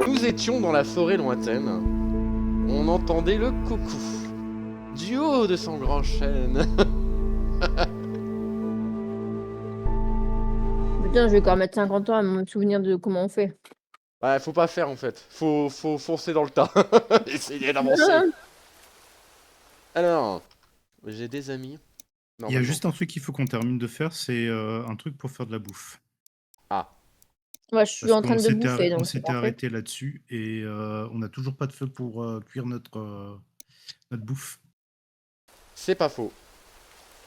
Nous étions dans la forêt lointaine. On entendait le coucou du haut de son grand chêne. Putain, je vais quand même mettre 50 ans à me souvenir de comment on fait. Ouais, faut pas faire en fait. Faut foncer dans le tas. Essayer d'avancer. Alors, j'ai des amis. Il y a Normalement. juste un truc qu'il faut qu'on termine de faire, c'est un truc pour faire de la bouffe. Ah. Ouais, je suis Parce en train qu'on de bouffer, donc on c'est s'était parfait. arrêté là-dessus et on n'a toujours pas de feu pour cuire notre bouffe. C'est pas faux.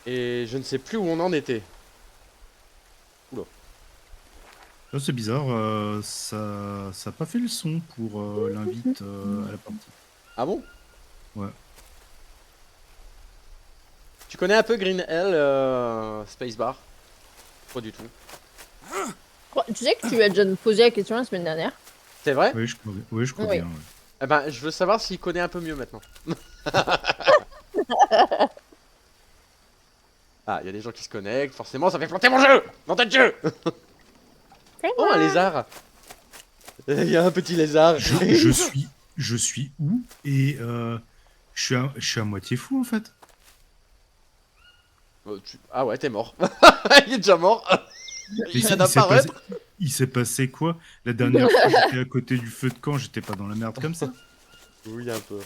Et je ne sais plus où on en était. Oula. Là, c'est bizarre, ça a pas fait le son pour l'invite à la partie. Ah bon? Ouais. Tu connais un peu Green Hell, Spacebar? Pas du tout. Tu sais que tu as déjà posé la question la semaine dernière. C'est vrai? Oui, je crois Oui. bien. Ouais. Eh ben, je veux savoir s'il connaît un peu mieux maintenant. Ah, il y a des gens qui se connectent, forcément, ça fait planter mon jeu! Dans ta jeu! Oh, un lézard! Il y a un petit lézard. Je suis où? Et je suis à moitié fou en fait. Ah ouais, t'es mort. Il est déjà mort. Il vient Mais d'apparaître. il s'est passé quoi? La dernière fois, j'étais à côté du feu de camp, j'étais pas dans la merde comme ça. Oui, un peu.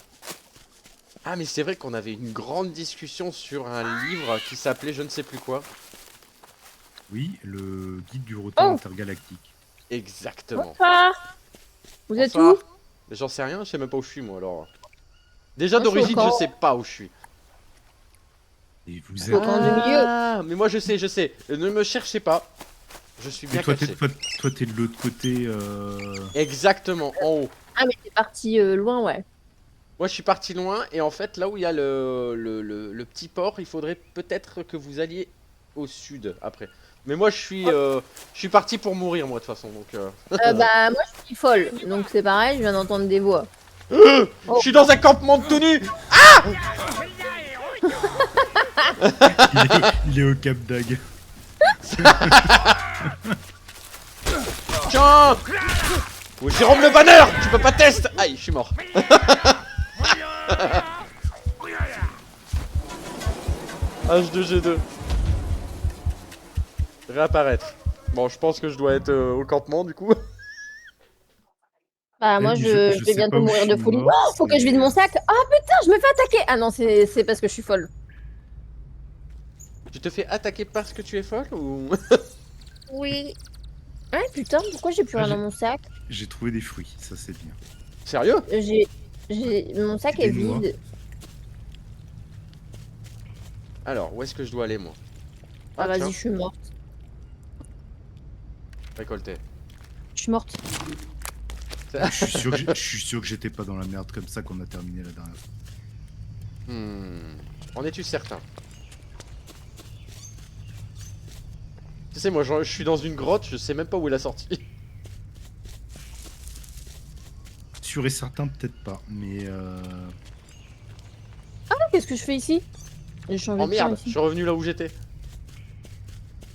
Ah, mais c'est vrai qu'on avait une grande discussion sur un livre qui s'appelait je ne sais plus quoi. Oui, le guide du retour intergalactique. Exactement. Bonsoir. Vous êtes Bonsoir. où? J'en sais rien, je sais même pas où je suis moi alors. Déjà Moi, je suis au d'origine, je camp. sais pas où je suis. Et vous Faut êtes. camp du milieu. Ah, mais moi je sais, je sais. Ne me cherchez pas. Je suis Et bien toi, caché. toi, t'es de l'autre côté. Exactement, en haut. Ah, mais t'es parti loin, ouais. Moi je suis parti loin et en fait là où il y a le petit port, il faudrait peut-être que vous alliez au sud après. Mais moi je suis parti pour mourir moi de toute façon donc. Bah, moi, je suis folle. Donc, c'est pareil, je viens d'entendre des voix. Je suis dans un campement de tout nu. Il est au Cap d'Agde. Tiens. Oh, Jérôme le banner, tu peux pas tester. Aïe, je suis mort. H2G2. Réapparaître. Bon, je pense que je dois être au campement du coup. Bah, moi, Mais je je vais sais bientôt pas où mourir je de suis folie. mort, Oh, faut que je vide mon sac. Oh putain, je me fais attaquer. Ah non, c'est parce que je suis folle. Tu te fais attaquer parce que tu es folle ou... Oui. Ouais, putain, pourquoi j'ai plus rien dans mon sac? J'ai trouvé des fruits, ça c'est bien. Sérieux? Mon sac Des est noix. vide. Alors, où est-ce que je dois aller moi? Ah, tiens, vas-y, je suis morte. récolter. Je suis morte. Je suis sûr que j'étais pas dans la merde comme ça qu'on a terminé la dernière fois. En es-tu certain? Tu sais, moi je suis dans une grotte, je sais même pas où est la sortie. Sûr et certain, peut-être pas, mais Ah, qu'est-ce que je fais ici? J'ai changé Oh de camp merde, je ici. suis revenu là où j'étais.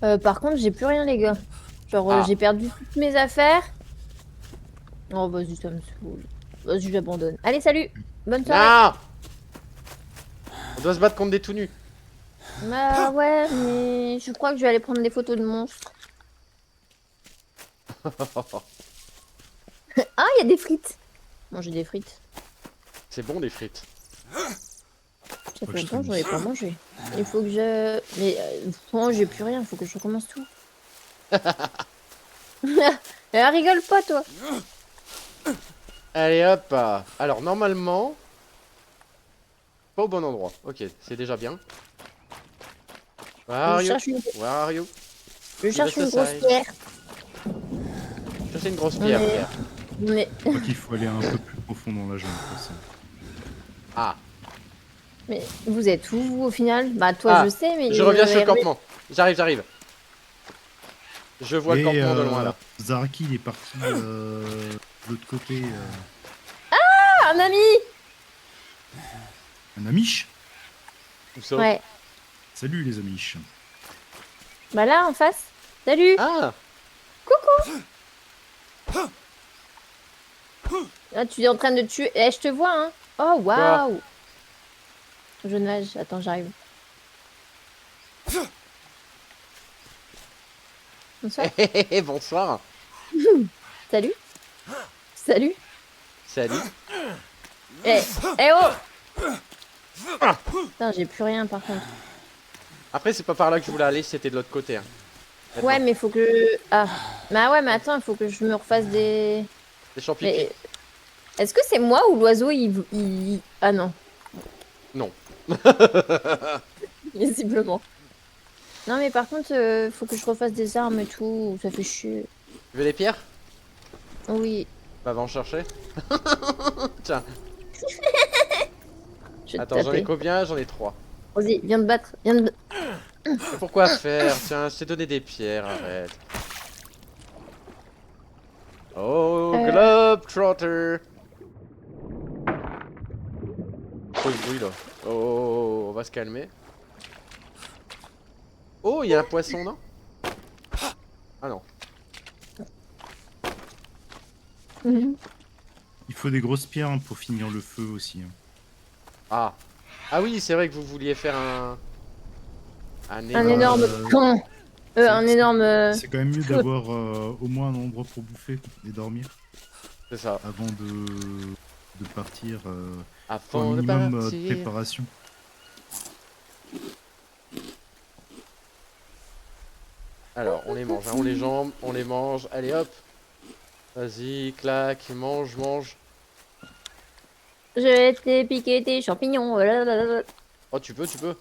Par contre, j'ai plus rien, les gars. Genre, Ah. j'ai perdu toutes mes affaires. Oh, vas-y, ça me saoule. Vas-y, j'abandonne. Allez, salut. Bonne soirée. Non! On doit se battre contre des tout nus. Bah ouais, mais je crois que je vais aller prendre des photos de monstres. Ah, il y a des frites. Manger des frites. C'est bon des frites. Ça fait longtemps que j'en ai pas mangé. Il faut que je... Mais bon, j'ai plus rien, il faut que je recommence tout. Elle rigole pas, toi. Allez hop. Alors normalement... Pas au bon endroit. Ok, c'est déjà bien. Where are Je you? cherche une, Where are you? je cherche une grosse Side. pierre. Ça c'est une grosse pierre, Mais- Pierre. Mais... je crois qu'il faut aller un peu plus profond dans la jungle. Ah, mais vous êtes où, vous, au final? Bah, toi, Ah, je sais, mais... je reviens sur le Hervé- campement. J'arrive. Je vois le campement de loin là. Zaraki, il est parti de l'autre côté. Ah, un ami. Un amiche. Où ça? Ouais. Salut les amiches. Bah là, en face. Salut. Ah, Ah, tu es en train de tuer. Eh, je te vois, hein. Oh, quoi? waouh. Je nage. Attends, j'arrive. Bonsoir. Bonsoir. Salut. Salut. Salut. Eh, eh oh. Putain, j'ai plus rien par contre. Après, c'est pas par là que je voulais aller, c'était de l'autre côté. Hein. Ouais, mais faut que. Ah. Bah ouais, mais attends, il faut que je me refasse des. Des champignons. Mais est-ce que c'est moi ou l'oiseau Ah non, Non. visiblement. Non, mais par contre, faut que je refasse des armes et tout. Ça fait chier. Tu veux des pierres? Oui, Bah, va en chercher. Tiens, je vais te attends, j'en ai taper. combien? J'en ai 3. Vas-y, viens te battre. Viens te... Mais pourquoi faire? Tiens, je t'ai donné des pierres, arrête. Oh, Globetrotter. Quoi ce bruit là? Oh, on va se calmer. Oh, il y a un poisson, non? Ah non. Il faut des grosses pierres hein, pour finir le feu aussi. Hein. Ah. Ah oui, c'est vrai que vous vouliez faire un... Un Un énorme Euh, camp. Un énorme. C'est quand même mieux d'avoir au moins un endroit pour bouffer et dormir C'est ça. avant de partir pour un Avant de minimum de partir. préparation. Alors, on les mange, hein, on les jambes, on les mange. Allez hop. Vas-y, claque, mange, mange. Je t'ai piqué tes champignons. Oh, tu peux, tu peux.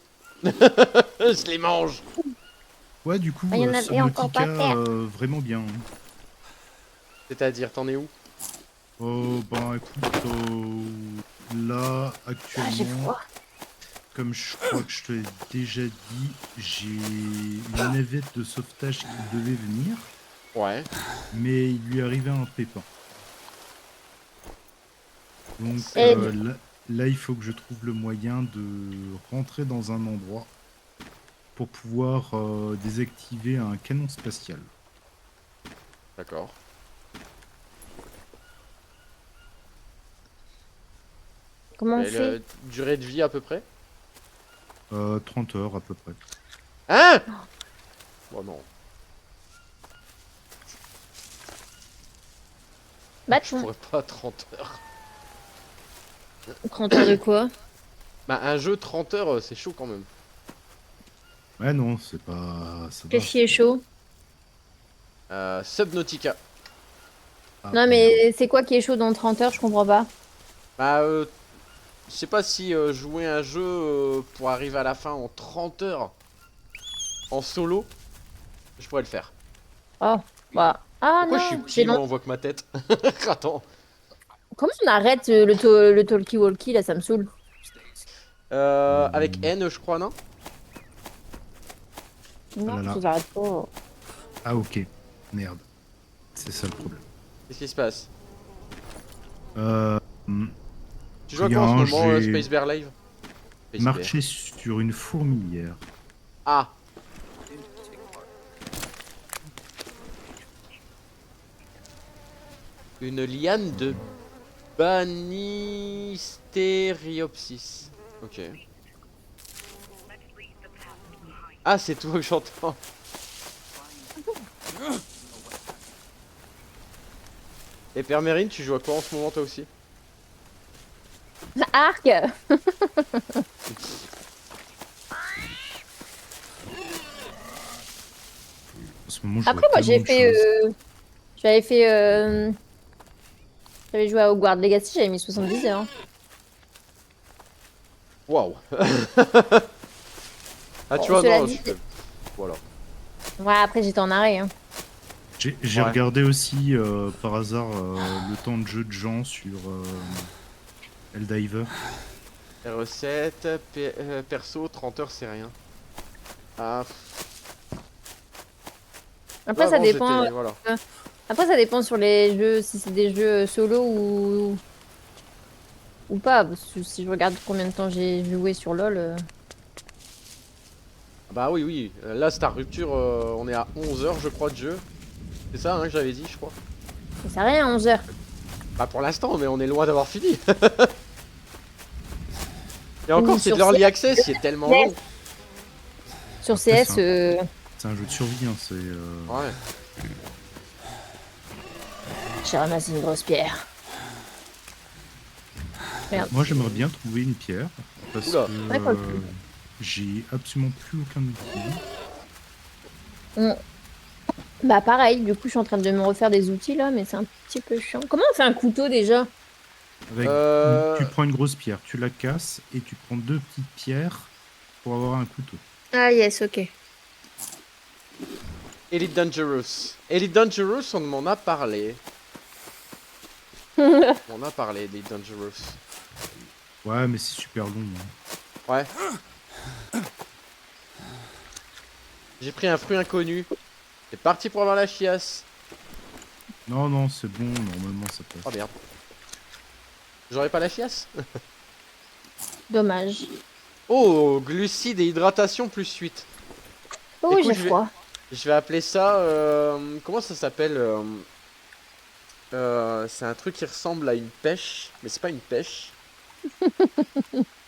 Je les mange. Ouais, du coup, Ah, il y en avait encore Subnautica, par terre. vraiment bien. Hein. C'est-à-dire, t'en es où? Oh, bah écoute, là, Ah, j'ai actuellement, froid. comme je crois que je te l'ai déjà dit, j'ai une navette de sauvetage qui devait venir, Ouais. mais il lui arrivait un pépin. Donc Et là, il faut que je trouve le moyen de rentrer dans un endroit pour pouvoir désactiver un canon spatial. D'accord. comment on Et fait? le durée de vie à peu près? 30 heures à peu près. Hein? Oh non. Je Bâton. pourrais pas 30 heures. 30 heures de quoi? Bah, un jeu 30 heures, c'est chaud quand même. Ouais, non, c'est pas... Ça va. Qu'est-ce qui est chaud? Subnautica. Ah, Non, merde. mais c'est quoi qui est chaud dans 30 heures? Je comprends pas. Bah, je sais pas si jouer un jeu pour arriver à la fin en 30 heures en solo, je pourrais le faire. Oh, bah. Ah Pourquoi je suis non, petit, moi, on voit que ma tête? Attends. Comment on arrête le talkie-walkie là, ça me saoule. Avec N, je crois, non? Non, là là. ça s'arrête pas. Ah, ok. Merde. C'est ça le problème. Qu'est-ce qui se passe? Euh, Tu joues à quoi en rien, ce moment, j'ai Space Bear Live? Space Bear. marché sur une fourmilière. Ah! Une liane de Banisteriopsis. Ok. Ah, c'est toi que j'entends. Et Père Mérine, tu joues à quoi en ce moment toi aussi? Arc. En ce moment, je Après, vois moi, j'ai tellement de fait. choses. J'avais fait. J'avais joué à Hogwarts Legacy, j'avais mis 70 heures. Waouh! Ah, tu Bon, vois, cela non, dit- voilà. Ouais, après, j'étais en arrêt. Hein. J'ai Ouais. regardé aussi par hasard le temps de jeu de gens sur Helldiver. R7, perso, 30 heures, c'est rien. Ah, Après, ça avant, dépend. j'étais- Voilà. Après, ça dépend sur les jeux, si c'est des jeux solo ou pas. Parce que si je regarde combien de temps j'ai joué sur LoL. Bah oui, oui. Là, Star Rupture, on est à 11 h je crois, de jeu. C'est ça hein, que j'avais dit, je crois. Ça sert à rien, 11 h. Pas pour l'instant, mais on est loin d'avoir fini. Et encore, Oui, c'est de sur l'early access, il est tellement long. Sur Après, CS, C'est un jeu de survie, hein, c'est... Ouais. j'ai ramassé une grosse pierre. Merde. Moi, j'aimerais bien trouver une pierre, parce Oula. que Ouais, quoi. j'ai absolument plus aucun outil. Bah pareil, du coup je suis en train de me refaire des outils là, mais c'est un petit peu chiant. Comment on fait un couteau déjà? Avec, Euh, tu prends une grosse pierre, tu la casses, et tu prends 2 petites pierres pour avoir un couteau. Ah yes, ok. Elite Dangerous. Elite Dangerous, on m'en a parlé. On a parlé d'Elite Dangerous. Ouais, mais c'est super long. Hein. Ouais. J'ai pris un fruit inconnu. C'est parti pour avoir la chiasse. Non, non, c'est bon, normalement ça passe. Oh merde. J'aurais pas la chiasse? Dommage. Oh, glucides et hydratation plus 8. Oh Écoute, j'ai je vais- froid. Je vais appeler ça... comment ça s'appelle c'est un truc qui ressemble à une pêche. Mais c'est pas une pêche.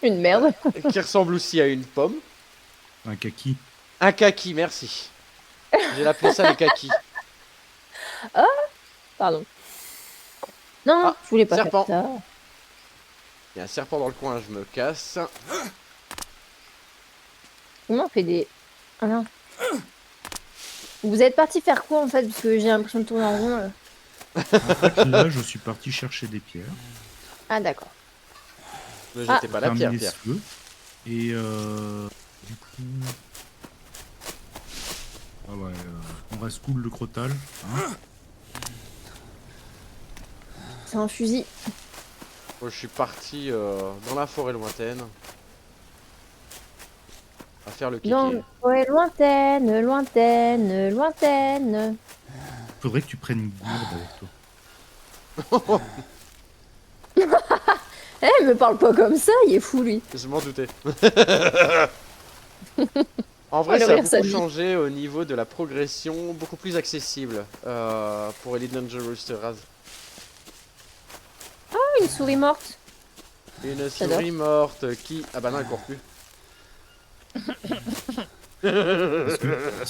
Une merde. Qui ressemble aussi à une pomme. Un kaki. Un kaki, merci. Je vais l'appeler ça le kaki. Pardon. Non, Ah, je voulais pas serpent. faire ça. Il y a un serpent dans le coin, je me casse. Comment on fait des... Ah non. Vous êtes parti faire quoi en fait? Parce que j'ai l'impression de tourner en rond là. Là, je suis parti chercher des pierres. Ah d'accord. Ne Ah. jetez pas la pierre, Terminer Pierre. ce feu. Et du coup... Ah ouais, on reste cool le crotal. Hein. C'est un fusil. Moi, je suis parti dans la forêt lointaine. À faire le kéké. Non, ouais, lointaine, lointaine, lointaine. Faudrait que tu prennes une gourde avec toi. Eh, me parle pas comme ça, il est fou lui. Je m'en doutais. En vrai, Oh, le ça a rire, ça beaucoup lui. changé au niveau de la progression, beaucoup plus accessible pour Elite Dangerous de Raz. Oh, une souris morte. Une J'adore. souris morte qui... Ah bah non, elle court plus. Parce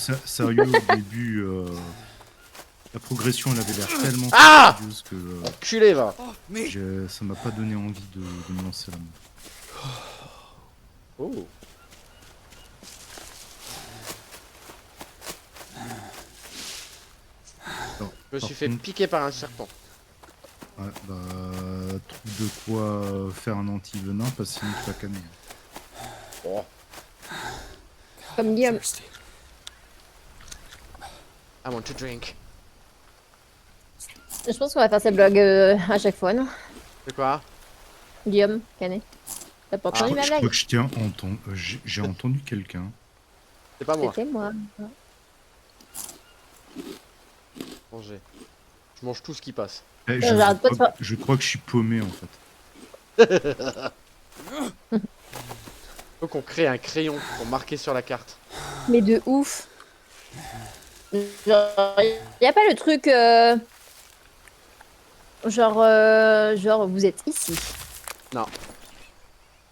que, sérieux, au début, la progression, elle avait l'air tellement Ah fastidieuse que Culé, va. ça m'a pas donné envie de me lancer là-dedans. Oh. Alors, Je me par suis fait contre, piquer par un serpent. ouais, bah, trouve de quoi faire un anti-venin, parce que sinon tu vas canner. Oh. Comme Guillaume. I want to drink. Je pense qu'on va faire cette blague à chaque fois, non? C'est quoi? Guillaume, Canet. T'as pas entendu ma Je crois blague? que j'ai entendu quelqu'un. C'est pas moi. C'était moi. Manger. Je mange tout ce qui passe. Eh, j'arrête pas de faire- je crois que je suis paumé en fait. Faut qu'on crée un crayon pour marquer sur la carte. Mais de ouf. Genre, y a pas le truc. Genre, vous êtes ici.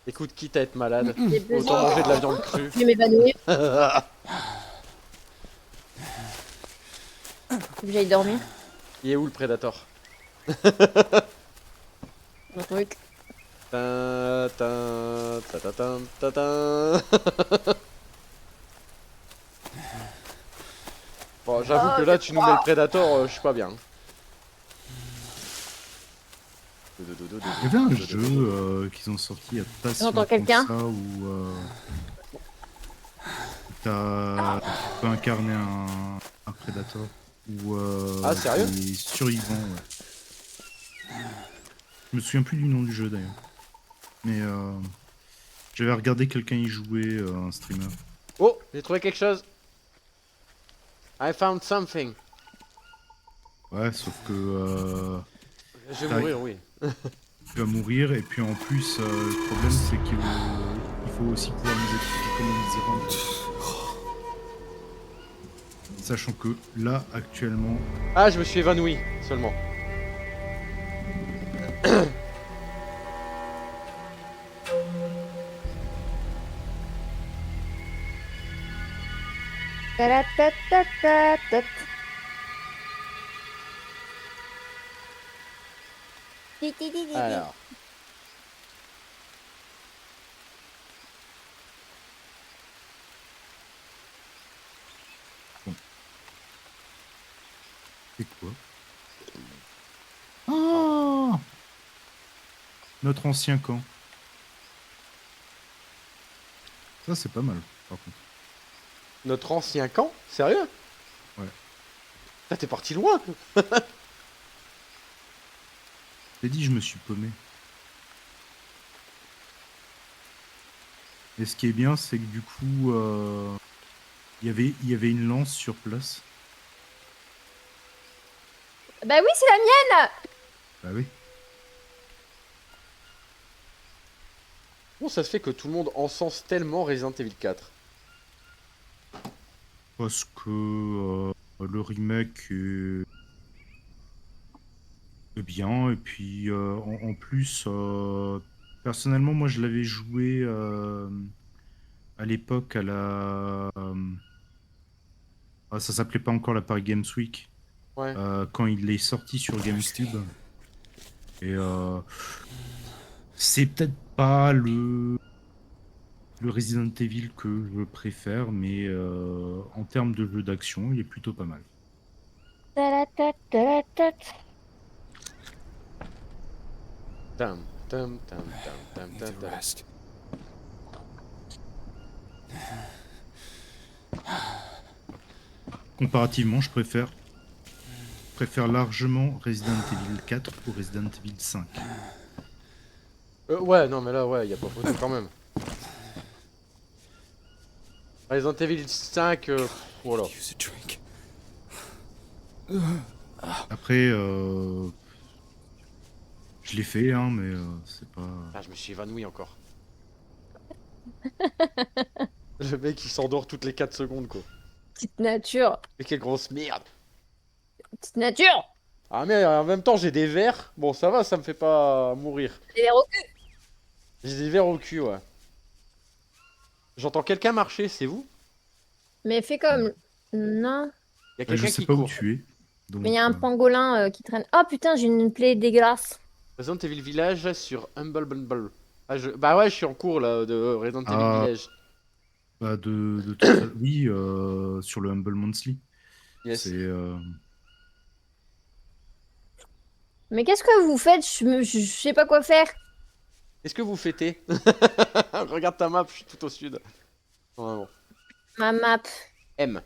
Écoute, quitte à être malade, J'ai autant besoin manger de la viande crue. de m'évanouir. Faut que j'aille dormir. Il est où le prédateur? Mon truc. Ta ta ta ta ta ta ta. Bon, j'avoue que là, tu nous mets le prédateur, je suis pas bien. Il y avait un jeu qu'ils ont sorti il y a pas si J'entends longtemps que quelqu'un ça où tu peux incarner un prédateur ou Ah, sérieux? des survivants. Ouais. Je me souviens plus du nom du jeu d'ailleurs. Mais j'avais regardé quelqu'un y jouer, un streamer. Oh, j'ai trouvé quelque chose. I found something. Ouais, sauf que Je vais mourir, oui. tu vas mourir et puis en plus le problème c'est qu'il faut aussi pouvoir nous expliquer comment ils y rentrent. Sachant que là, actuellement, Ah, je me suis évanoui seulement. Ta-ra-ta-ta-ta-ta. Ti-ti-ti-ti-ti. Alors. c'est quoi? Ah, notre ancien camp. Ça, c'est pas mal, par contre. Notre ancien camp? Sérieux? Ouais. Ah, t'es parti loin. J'ai dit, je me suis paumé. Et ce qui est bien, c'est que du coup, il y avait une lance sur place. Bah oui, c'est la mienne. Bah oui. Bon, ça se fait que tout le monde encense tellement Resident Evil 4. Parce que le remake est bien. Et puis, en plus, personnellement, moi, je l'avais joué à l'époque à la... ça s'appelait pas encore la Paris Games Week. Ouais. Quand il est sorti sur GameCube. Et c'est peut-être pas le Resident Evil que je préfère, mais en termes de jeu d'action, il est plutôt pas mal. Ta-ra-ta-ta-ta-ta. Tam, tam, tam, tam, tam, tam, Need to tam. rest. Comparativement, je préfère largement Resident Evil 4 au Resident Evil 5. Ouais, non, mais là, ouais, y a pas photo quand même. Resident Evil 5, voilà. Use a drink. Après, je l'ai fait, hein, mais c'est pas... Ah, je me suis évanoui encore. Le mec, il s'endort toutes les 4 secondes, quoi. Petite nature. Mais quelle grosse merde. Petite nature. Ah, mais en même temps, j'ai des vers. Bon, ça va, ça me fait pas mourir. Et les recul. J'ai des vers au cul, ouais. J'entends quelqu'un marcher, c'est vous? Mais fais comme... Non. Y a Bah, je quelqu'un sais qui pas où court. tu es. Donc, Mais il y a un pangolin qui traîne. Oh putain, j'ai une plaie dégueulasse. Resident Evil Village sur Humble Bumble. Ah, bah ouais, je suis en cours, là, de Resident Evil Ah. Village. bah, tout ça, oui, sur le Humble Monthly. Yes. C'est... Mais qu'est-ce que vous faites? Je sais pas quoi faire. Est-ce que vous fêtez? Regarde ta map, je suis tout au sud. Vraiment. Ma map. M.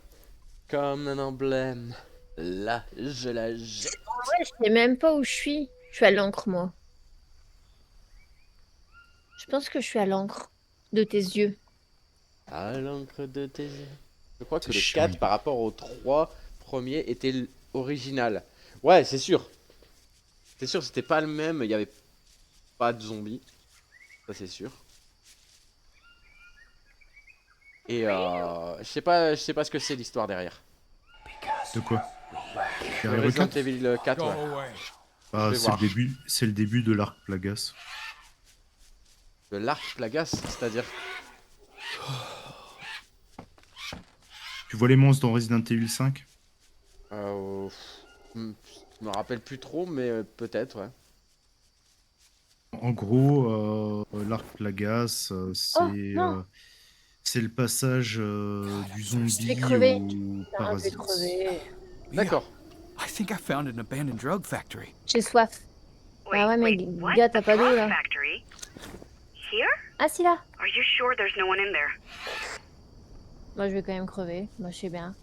Comme un emblème. Là, je la jette. Ouais, je sais même pas où je suis. Je suis à l'encre, moi. Je pense que je suis à l'encre de tes yeux. À l'encre de tes yeux. Je crois que C'est le chiant, 4 il- par rapport aux 3 premiers était original. Ouais, c'est sûr. C'est sûr, c'était pas le même, il y avait pas de zombies. Ça, c'est sûr. Et je sais pas ce que c'est l'histoire derrière. De quoi? Le Derrière le Resident 4? Evil 4, Go ouais. away. Ah, je vais voir. c'est le début de l'arc Plagas. De l'arc Plagas, c'est-à-dire. Tu vois les monstres dans Resident Evil 5? Je me rappelle plus trop, mais peut-être, ouais. En gros, l'arc Plagas, non. c'est le passage du zombie vais crever. au Ah, je vais parasite. crever. D'accord. I think I found an abandoned drug factory. J'ai soif. Ah ouais, mais what? gars, t'as pas d'eau Drug là. Factory? Here? Ah, si là. Are you sure there's no one in there? Moi, je vais quand même crever. Moi, je sais bien.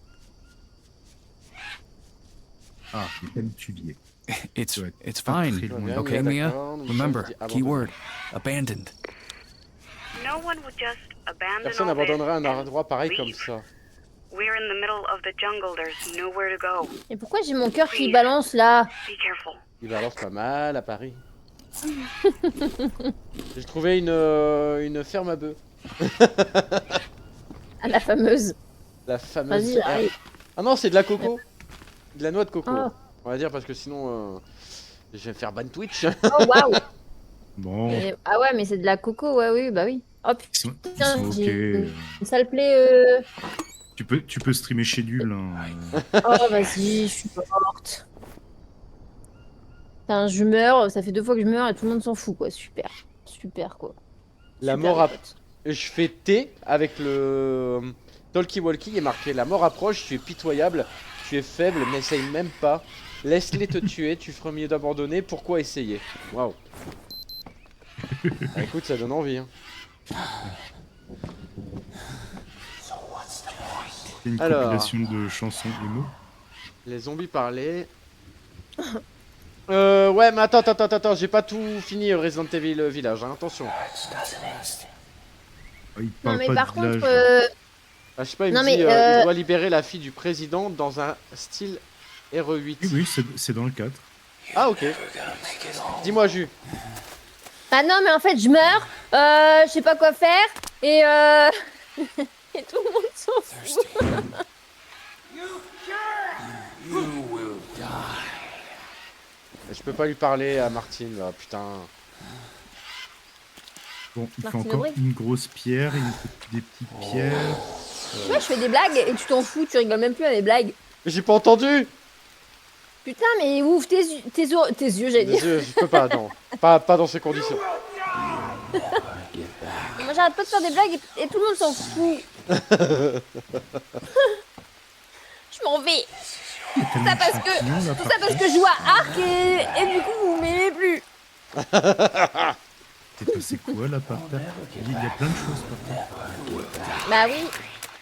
Ah, mais quel tuvier. It's Ouais. it's Pas fine. très loin. Okay, Mia? d'accord, nous Remember, sommes abandonnés. keyword abandoned. No one would just abandon Personne all this n'abandonnerait un and endroit pareil comme leave. ça. We're in the middle of the jungle. There's nowhere to go. Et pourquoi j'ai mon cœur qui balance là? Be careful. Il balance pas mal à Paris. J'ai trouvé une ferme à bœufs. À la fameuse. La fameuse Vas-y, arrive. Ah non, c'est de la coco. De la noix de coco. Ah. On va dire parce que sinon, je vais me faire ban Twitch. Oh waouh. Bon, Ah ouais, mais c'est de la coco, ouais, oui, bah oui. Oh ils sont putain, ok. j'ai une sale plaie. Tu peux streamer chez Dul. Oh vas-y, je suis morte. Putain, je meurs, ça fait 2 fois que je meurs et tout le monde s'en fout, quoi. Super. Super, quoi. La Super, mort les à... potes. Je fais T avec le talkie-walkie, il est marqué la mort approche, tu es pitoyable, tu es faible, n'essaye même pas. Laisse-les te tuer, tu feras mieux d'abandonner, pourquoi essayer? Waouh. Bah, écoute, ça donne envie. Hein. C'est une Alors. compilation de chansons émo. Les zombies parlaient. Ouais, mais attends, j'ai pas tout fini Resident Evil Village, hein, attention. Il Non, parle mais pas par de village. contre, Ah, je sais pas, il Non, me mais, dit il doit libérer la fille du président dans un style RE8. Oui, c'est dans le 4. Ah, ok. Dis-moi, Jus. bah non, mais en fait, je meurs, je sais pas quoi faire, et et tout le monde s'en fout. Je peux pas lui parler à Martine, là, putain. Bon, il fait Martine encore Aubry. une grosse pierre, des petites pierres. Ouais, je fais des blagues et tu t'en fous, tu rigoles même plus à mes blagues. Mais j'ai pas entendu. Putain, mais ouvre tes yeux, j'allais dire. Je peux pas, non. Pas dans ces conditions. Moi, j'arrête pas de faire des blagues et tout le monde s'en fout. Je m'en vais. Tout ça parce que je joue à Arc et du coup, vous m'aimez plus. T'es passé quoi là par terre? Il y a plein de choses par terre. Bah oui.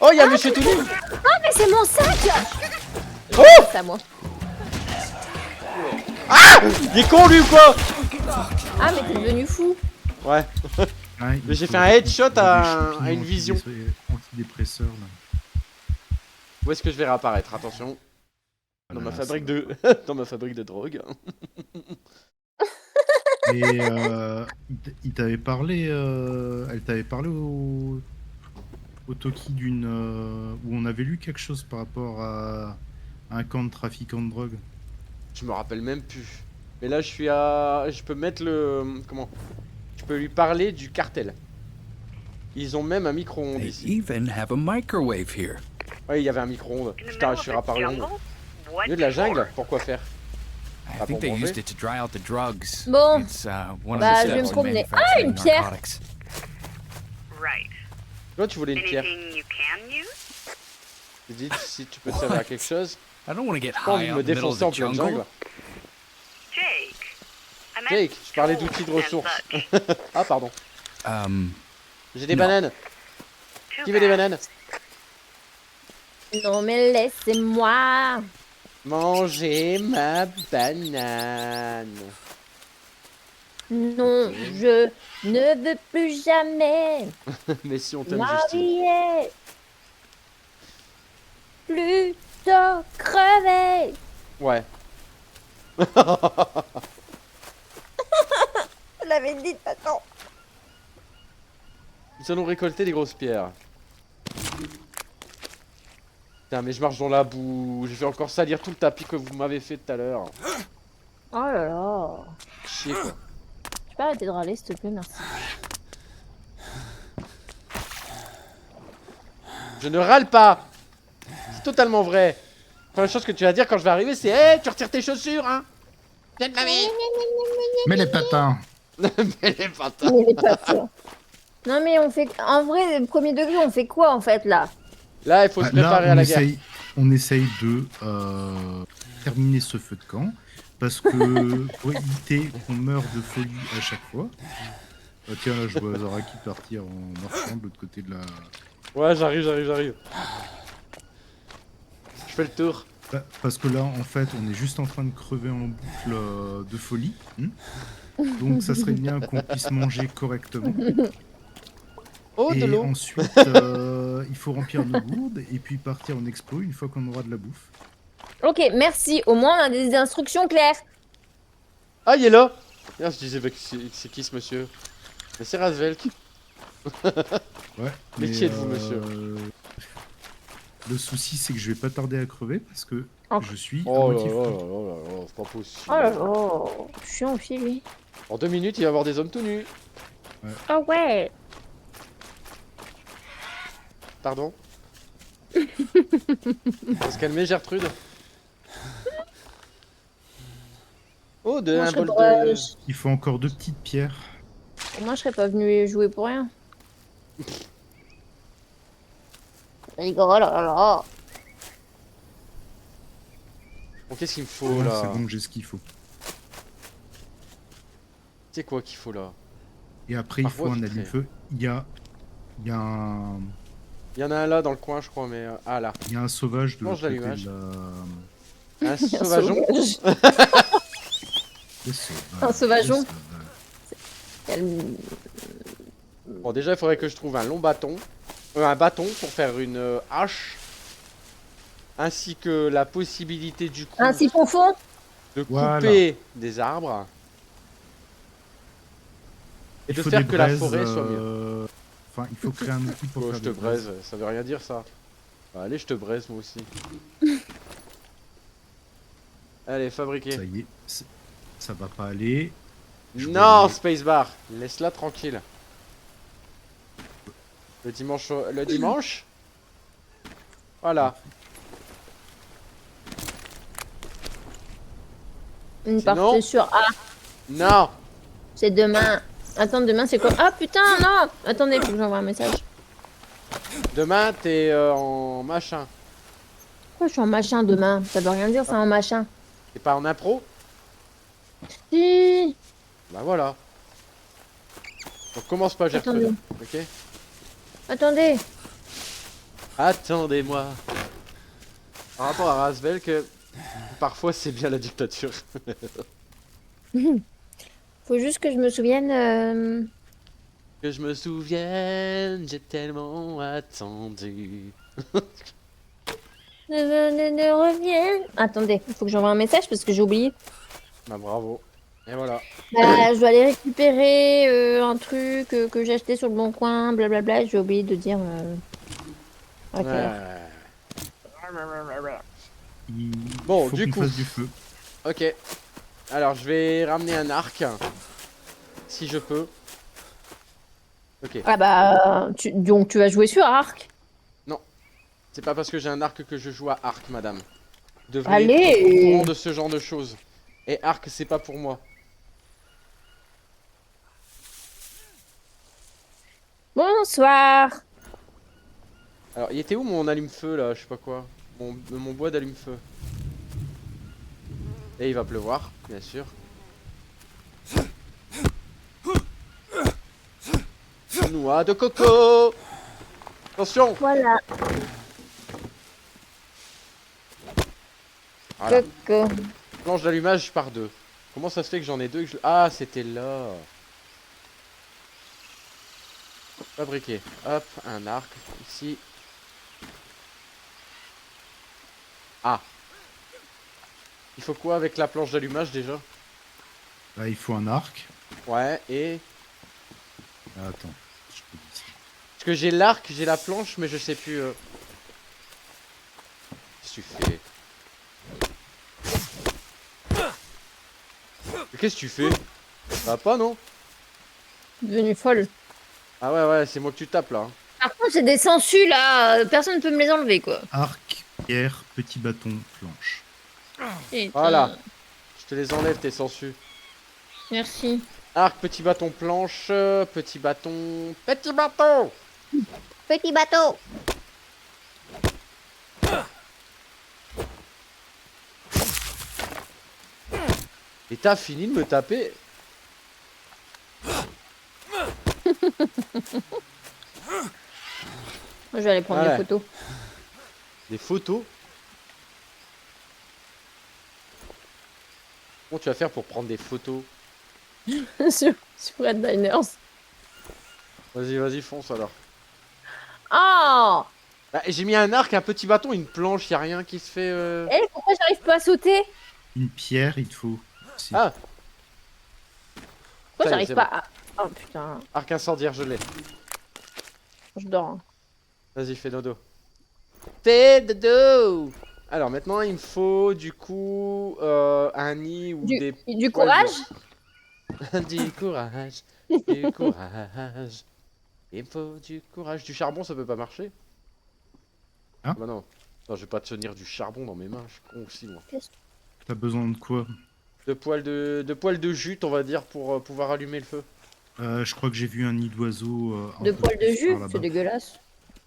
Oh, il y a Monsieur Tounou. Oh, mais c'est mon sac. Oh, C'est à moi. il est con, lui, ou quoi? Ah, mais t'es devenu fou. Ouais. Ah, il Mais j'ai faut- fait un headshot il y a des à champignons une vision. Antidépresseurs là. Où est-ce que je vais réapparaître? Attention. Dans ma Voilà, fabrique de... dans ma fabrique de drogue. Et il t'avait parlé, elle t'avait parlé au Toki d'une où on avait lu quelque chose par rapport à un camp de trafiquants de drogue. Je me rappelle même plus. Mais là, je suis à... Je peux mettre le... Comment? Je peux lui parler du cartel. Ils ont même un micro-ondes They ici. even have a microwave here. Ouais, il y avait un micro-ondes. In the Putain, middle je suis of the réapparu en jungle? What milieu de la for? jungle. Pourquoi faire? I Ah, think pour they manger? used it to dry out the drugs. Bon. It's one Bah, of je the vais me steps in promener. Ah, manufacturing une pierre. narcotics. Right. Toi, tu voulais une pierre. Anything you can use? J'ai dit si tu peux te servir à quelque chose. I don't want to get J'ai pas envie high de out me in the middle of défoncer en the pleine jungle. jungle. Jake. I meant Jake, je parlais tools d'outils de and ressources. such. Ah, pardon. J'ai des Non. bananes. Too Qui veut des bad. bananes? Non, mais laissez-moi. Manger ma banane. Non, je ne veux plus jamais Mais si on t'aime, Justine. marier. Plutôt crever. Ouais. Je l'avais dit de toute façon. Nous allons récolter des grosses pierres. Putain, mais je marche dans la boue. Je vais encore salir tout le tapis que vous m'avez fait tout à l'heure. Oh là là. Chier, quoi. Tu peux arrêter de râler, s'il te plaît, merci. Je ne râle pas. C'est totalement vrai. La première chose que tu vas dire quand je vais arriver, c'est hey, tu retires tes chaussures, hein? Viens de mamie. Mais les patins. Mais les patins. Mais les patins. Non mais on fait... En vrai, le premier degré, on fait quoi en fait là? Là, il faut se préparer à la guerre. On essaye de terminer ce feu de camp parce que pour éviter qu'on meure de folie à chaque fois. Ah, tiens, là, je vois Zaraki partir en marchant de l'autre côté de la. Ouais, j'arrive. Je fais le tour. Parce que là, en fait, on est juste en train de crever en boucle de folie. Donc, ça serait bien qu'on puisse manger correctement. Oh, de Et l'eau. ensuite, il faut remplir nos gourdes et puis partir en explo une fois qu'on aura de la bouffe. Ok, merci. Au moins, on a des instructions claires. Ah, il est là. Merde, je disais, c'est qui ce monsieur? Mais c'est Razvelk. Ouais. Mais qui êtes-vous, monsieur? Le souci, c'est que je vais pas tarder à crever parce que Oh. je suis à Oh là moitié là là fou. là là là, c'est pas possible. Oh là là, chiant aussi lui. En 2 minutes, il va y avoir des hommes tout nus. Oh ouais. Pardon. Faut se calmer, Gertrude. Oh, Moi, un je serais bol pas... de... Il faut encore 2 petites pierres. Moi je serais pas venu jouer pour rien. Rigole, oh là là. Bon, qu'est-ce qu'il me faut Oh, là? c'est bon, j'ai ce qu'il faut. C'est quoi qu'il faut là? Et après, il Par faut contre, un c'est très- allume-feu. Il y a un... Il y en a un là dans le coin, je crois, mais... Ah là. Il y a un sauvage de Mange l'autre côté l'allumage. de Un Un sauvageon. sauvage. Le sauvage, Un sauvageon. le sauvage. Elle- Bon, déjà, il faudrait que je trouve un long bâton. Un bâton pour faire une hache. Ainsi que la possibilité du coup Un siphon fond. de couper Voilà. des arbres. Et Il de faut faire des que la braises, forêt soit mieux. Enfin, il faut créer un outil pour Oh, faire je te des braises. braise, ça veut rien dire ça. Bah, allez, je te braise moi aussi. Allez, fabriquer. Ça y est, ça va pas aller. Je Non, voulais- spacebar, laisse-la tranquille. Le dimanche. Voilà. Une Sinon- partie sur A. Non. C'est demain. Attends, demain c'est quoi? Ah putain, non. Attendez, faut que j'envoie un message. Demain, t'es en machin. Pourquoi je suis en machin demain? Ça veut rien dire, ça en machin. T'es pas en impro? Si. Bah voilà. Donc commence pas, Gertrude. Ok. Attendez. Attendez-moi. Par rapport à Rasvel, que parfois c'est bien la dictature. Faut juste que je me souvienne. Que je me souvienne, j'ai tellement attendu. Ne revienne. Attendez, il faut que j'envoie un message parce que j'ai oublié. Bah bravo. Et voilà. Bah, je dois aller récupérer un truc que j'ai acheté sur le bon coin, blablabla. J'ai oublié de dire. Ok. Il Bon, faut du qu'on coup. fasse du feu. Ok. Alors je vais ramener un arc. Si je peux. Ok. Ah bah, donc tu vas jouer sur Arc. C'est pas parce que j'ai un arc que je joue à arc, madame. Vous devriez Allez. être au courant de ce genre de choses. Et arc, c'est pas pour moi. Bonsoir. Alors, il était où mon allume-feu là? Je sais pas quoi. Mon bois d'allume-feu. Et il va pleuvoir, bien sûr. Noix de coco. Attention. Voilà. Voilà. Coco. Planche d'allumage par deux. Comment ça se fait que j'en ai deux et que Ah, c'était là. Fabriquer. Hop, un arc ici. Ah. Il faut quoi avec la planche d'allumage déjà? Là, il faut un arc. Ouais, et... Ah, attends, je te dis ça. Parce que j'ai l'arc, j'ai la planche, mais je sais plus... Qu'est-ce que tu fais? Mais qu'est-ce que tu fais? Ça va pas, non? Devenue folle. Ah ouais, ouais, c'est moi que tu tapes, là. Par contre, c'est des sangsues là. Personne ne peut me les enlever quoi. Arc, pierre, petit bâton, planche. Putain. Voilà. Je te les enlève, tes sangsues. Merci. Arc, petit bâton, planche, petit bâton... Petit bâton! Petit bateau. Et t'as fini de me taper? Moi, je vais aller prendre Ouais. des photos. Des photos? Comment tu vas faire pour prendre des photos? sur Red Diners. Vas-y, vas-y, fonce alors. Oh. Bah, j'ai mis un arc, un petit bâton, une planche, y a rien qui se fait... Eh, pourquoi j'arrive pas à sauter? Une pierre, il te faut. aussi. Ah, Pourquoi Ça y est, j'arrive c'est pas à... Oh putain, arc incendiaire, je l'ai. je dors. Hein. Vas-y, fais dodo. Fais dodo. Alors maintenant, il me faut du coup un nid ou Du, des du poils courage? de- du courage. Du courage. Il me faut du courage. Du charbon, ça peut pas marcher? Hein? Bah non. Non, je vais pas tenir du charbon dans mes mains. Je suis con aussi, moi. T'as besoin de quoi? De poils de jute, on va dire, pour pouvoir allumer le feu. Je crois que j'ai vu un nid d'oiseau. Un De peu poils de plus jus? par là-bas. C'est dégueulasse.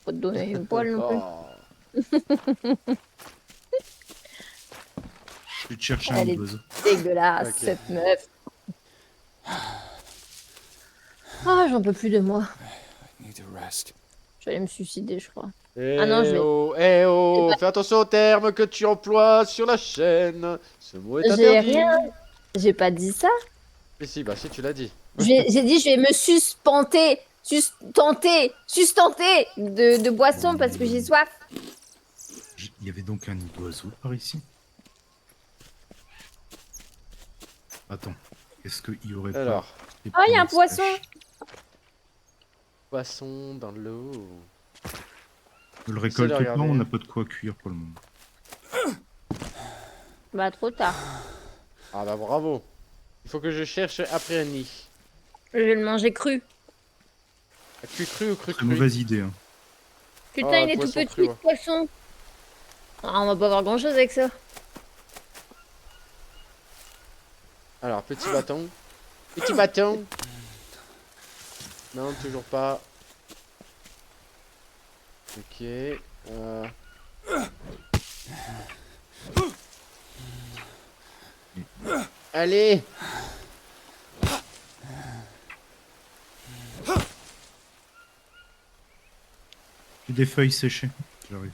Faut te donner une poil non plus. Oh. Je vais te chercher un Elle nid est- d'oiseau. Dégueulasse, Ok. cette meuf. Ah, j'en peux plus de moi. Need to rest. Je vais aller me suicider, je crois. Eh Ah non, je vais- oh, eh oh, fais attention aux termes que tu emploies sur la chaîne. Ce mot est J'ai interdit. rien. J'ai pas dit ça. Et si, bah si, tu l'as dit. J'ai dit je vais me sustenter de boisson parce que j'ai soif. Il y avait donc un nid d'oiseau par ici. Attends, est-ce qu'il y aurait Alors, pas... des Oh, il y a un planètes poisson. sèches? poisson dans l'eau. Ne le récolte pas, regarder. on n'a pas de quoi cuire pour le moment. Bah trop tard. Ah bah bravo. Il faut que je cherche après un nid. Je vais le manger cru. Cru ou cru Très mauvaise idée. Hein. Putain, Ah, il est tout poisson petit, cru, ce ouais. poisson. Ah, on va pas avoir grand chose avec ça. Alors, petit bâton. Petit bâton. Non, toujours pas. Ok. Allez. J'ai des feuilles séchées. J'arrive.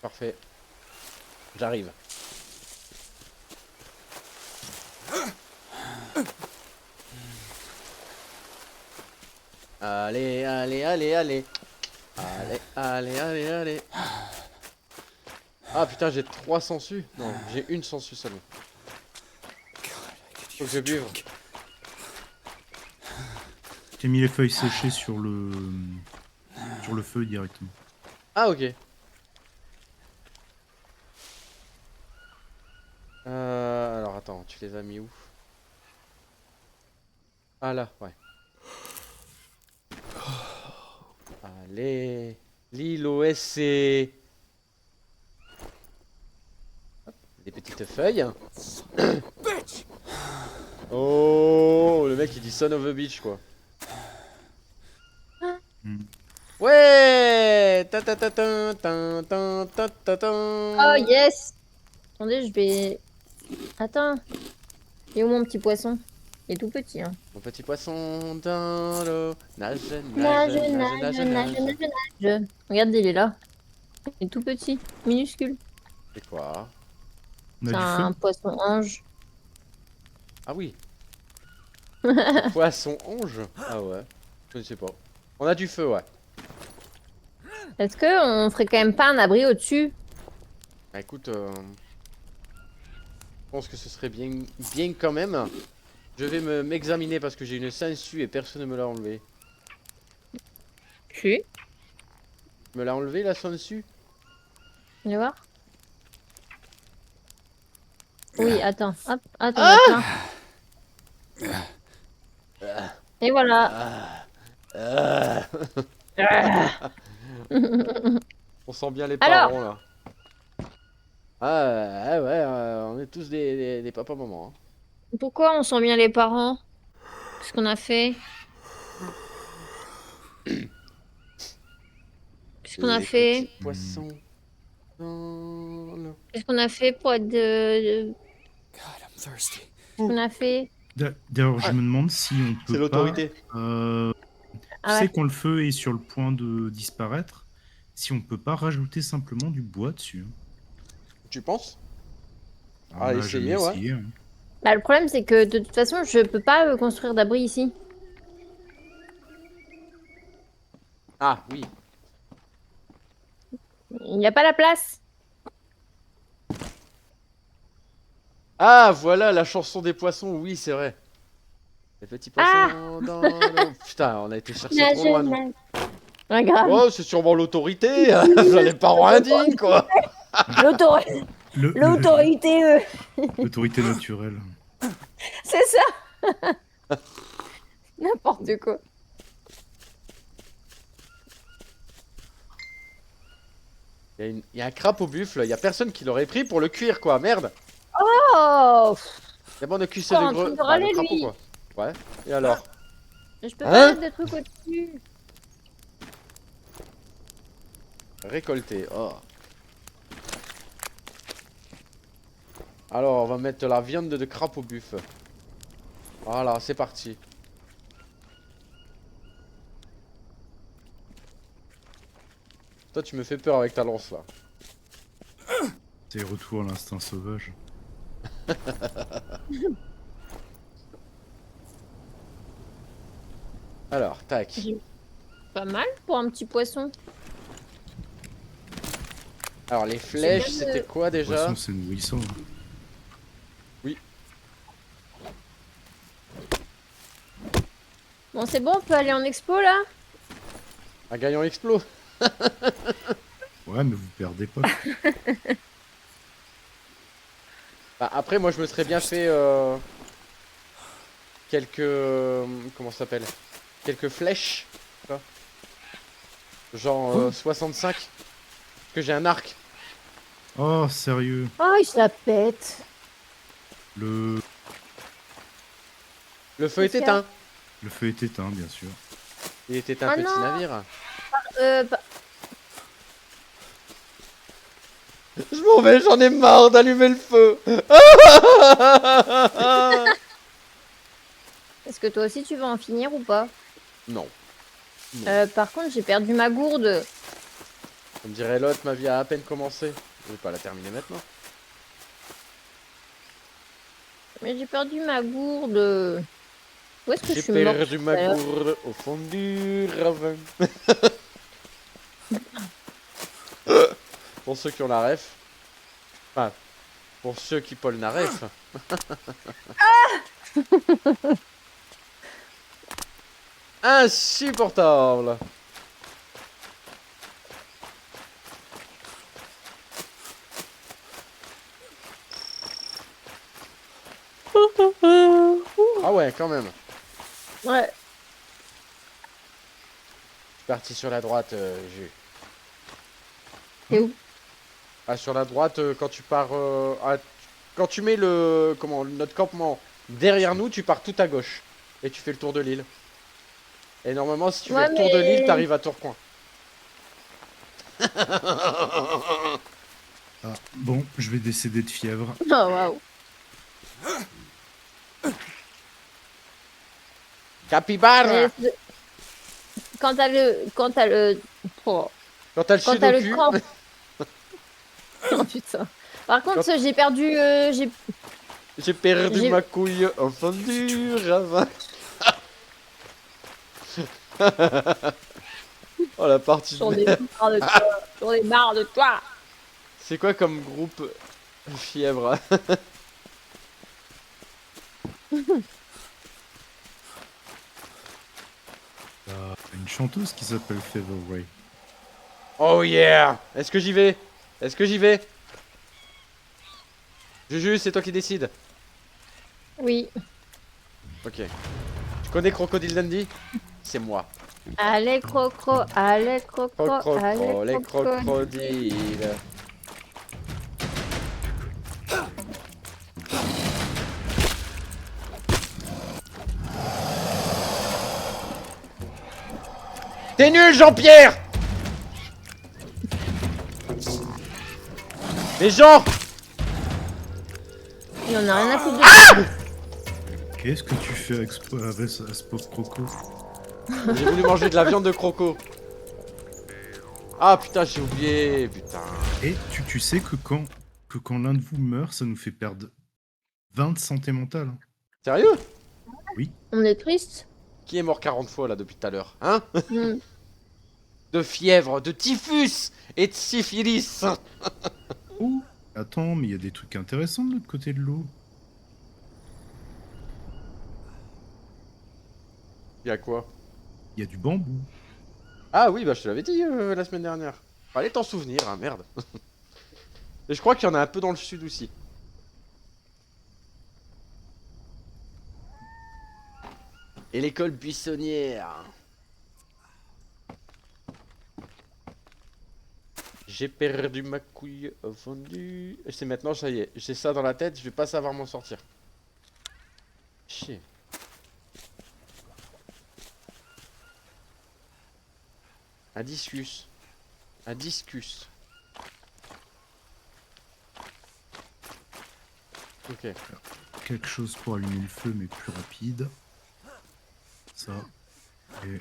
Parfait. J'arrive. Allez, allez, allez, allez. Allez, allez, allez, allez. Ah putain, j'ai 3 sangsues. Non, j'ai une sangsue seulement. Faut que je buve. J'ai mis les feuilles séchées sur le feu directement. Ah ok. Alors attends, tu les as mis où? Ah là, ouais. Allez, l'île OSC. Hop, des petites feuilles. Oh, le mec il dit son of a bitch quoi. Hmm. Ouais. Ta ta ta ta ta ta ta ta ta. Oh yes. Attendez, je vais... Attends. Il est où mon petit poisson? Il est tout petit, hein. Mon petit poisson dans l'eau. Nage, Nage, nage, nage, nage, nage, nage, nage, nage. Regarde, il est là. Il est tout petit, minuscule. C'est quoi? On a C'est du un feu. poisson ange. Ah oui. Poisson ange? Ah ouais. Je ne sais pas. On a du feu, ouais. Est-ce qu'on ferait quand même pas un abri au-dessus? Bah écoute, je pense que ce serait bien quand même. Je vais m'examiner parce que j'ai une sangsue et personne ne me l'a enlevé. Si. Me l'a enlevé la sangsue? On va voir. Oui, attends. Hop, attends, Ah attends. Et voilà. On sent bien les Alors parents là. Ah ouais, on est tous des papas-mamans. Hein. Pourquoi on sent bien les parents? Qu'est-ce qu'on a fait? Qu'est-ce qu'on a Les fait? petits poissons dans l'eau. Qu'est-ce qu'on a fait pour être de... God, I'm thirsty. Qu'est-ce qu'on a fait? D'ailleurs, je me demande si on C'est peut l'autorité. pas... Ah tu sais ouais. quand le feu est sur le point de disparaître, si on peut pas rajouter simplement du bois dessus. Tu penses? On Ah, l'a essayez, jamais ouais. essayé, hein. Bah, le problème, c'est que de toute façon, je peux pas construire d'abri ici. Ah oui. Il n'y a pas la place. Ah voilà la chanson des poissons, oui c'est vrai. Les petits poissons dans l'eau. Putain, on a été chercher trop loin nous. Ouais, grave. Oh, c'est sûrement l'autorité. Vous allez pas rendre indigne, quoi. L'autorité, Le- l'autorité, L'autorité naturelle. c'est ça. N'importe quoi. Il y a un crapaud au buffle, il y a personne qui l'aurait pris pour le cuire, quoi. Merde. Oh, C'est bon, on a cuit Oh, en le train greu. de Bah, râler, le crapaud, lui. quoi. Ouais. Et alors? je peux Hein pas mettre de trucs au-dessus. Récolter. Oh. Alors, on va mettre la viande de crapaud au buffle. Voilà, c'est parti. Toi, tu me fais peur avec ta lance, là. C'est retour à l'instinct sauvage. Alors, tac. Pas mal pour un petit poisson. Alors, les flèches, bien de- c'était quoi De toute déjà? façon, c'est nourrissant. Bon, c'est bon, on peut aller en expo là? Un gagnant explo. Ouais, mais vous perdez pas. Bah, après, moi, je me serais bien fait quelques... comment ça s'appelle? Quelques flèches. Tu vois. Genre 65. Parce que j'ai un arc. Oh, sérieux. Oh, il se la pète. Le Le feu est Qu'est-ce qu'il y a éteint. Le feu est éteint, bien sûr. Il était un Ah petit non. navire. Bah, Je m'en vais, j'en ai marre d'allumer le feu. est-ce que toi aussi tu vas en finir ou pas? Non. Par contre, j'ai perdu ma gourde. Comme dirait l'autre, ma vie a à peine commencé. Je vais pas la terminer maintenant. Mais j'ai perdu ma gourde. Où est-ce que je J'ai suis morte perdu tout ma à l'heure gourde au fond du ravin. Pour ceux qui ont la ref. Enfin, pour ceux qui Paul la ref. Insupportable. Ah ouais, quand même. Ouais. Je suis parti sur la droite, Et où? Ah, sur la droite, quand tu pars... quand tu mets le... Comment? Notre campement derrière nous, tu pars tout à gauche. Et tu fais le tour de l'île. Et normalement, si tu Ouais, fais le tour de mais- l'île, t'arrives à Tourcoing. Ah, bon, je vais décéder de fièvre. Oh waouh. Capybara. Quand t'as le. Quand t'as le. Oh. Quand t'as le Quand t'as le sudoku, cramp. Oh putain. Par contre, j'ai perdu. j'ai perdu j'ai- ma couille au fond du ravin. Oh la partie J'en de ai merde. marre de toi. J'en ai marre de toi. C'est quoi comme groupe fièvre? Il y a une chanteuse qui s'appelle Feather Ray. Oh yeah. Est-ce que j'y vais? Est-ce que j'y vais? Juju, c'est toi qui décides. Oui. Ok. Tu connais Crocodile Dundee? C'est moi. Allez, crocro. Allez, crocro. Crocro, les Allez, crocro. crocodiles. T'es nul, Jean-Pierre! Mais Jean! Il en a rien à foutre de Qu'est-ce que tu fais avec ce pauvre croco? J'ai voulu manger de la viande de croco. Ah putain, j'ai oublié, putain. Et tu sais que quand l'un de vous meurt, ça nous fait perdre 20 de santé mentale. Hein. Sérieux? On est triste. Qui est mort 40 fois là depuis tout à l'heure? Hein? Hmm. De fièvre, de typhus et de syphilis. Oh, attends, mais il y a des trucs intéressants de l'autre côté de l'eau. Y'a quoi? Il y a du bambou. Ah oui, bah je te l'avais dit la semaine dernière. Fallait t'en souvenir, hein, merde. Et je crois qu'il y en a un peu dans le sud aussi. Et l'école buissonnière. J'ai perdu ma couille au fondu. C'est maintenant, ça y est. J'ai ça dans la tête, je vais pas savoir m'en sortir. Chier. Un discus. Un discus. Ok. Quelque chose pour allumer le feu, mais plus rapide. Ça. Et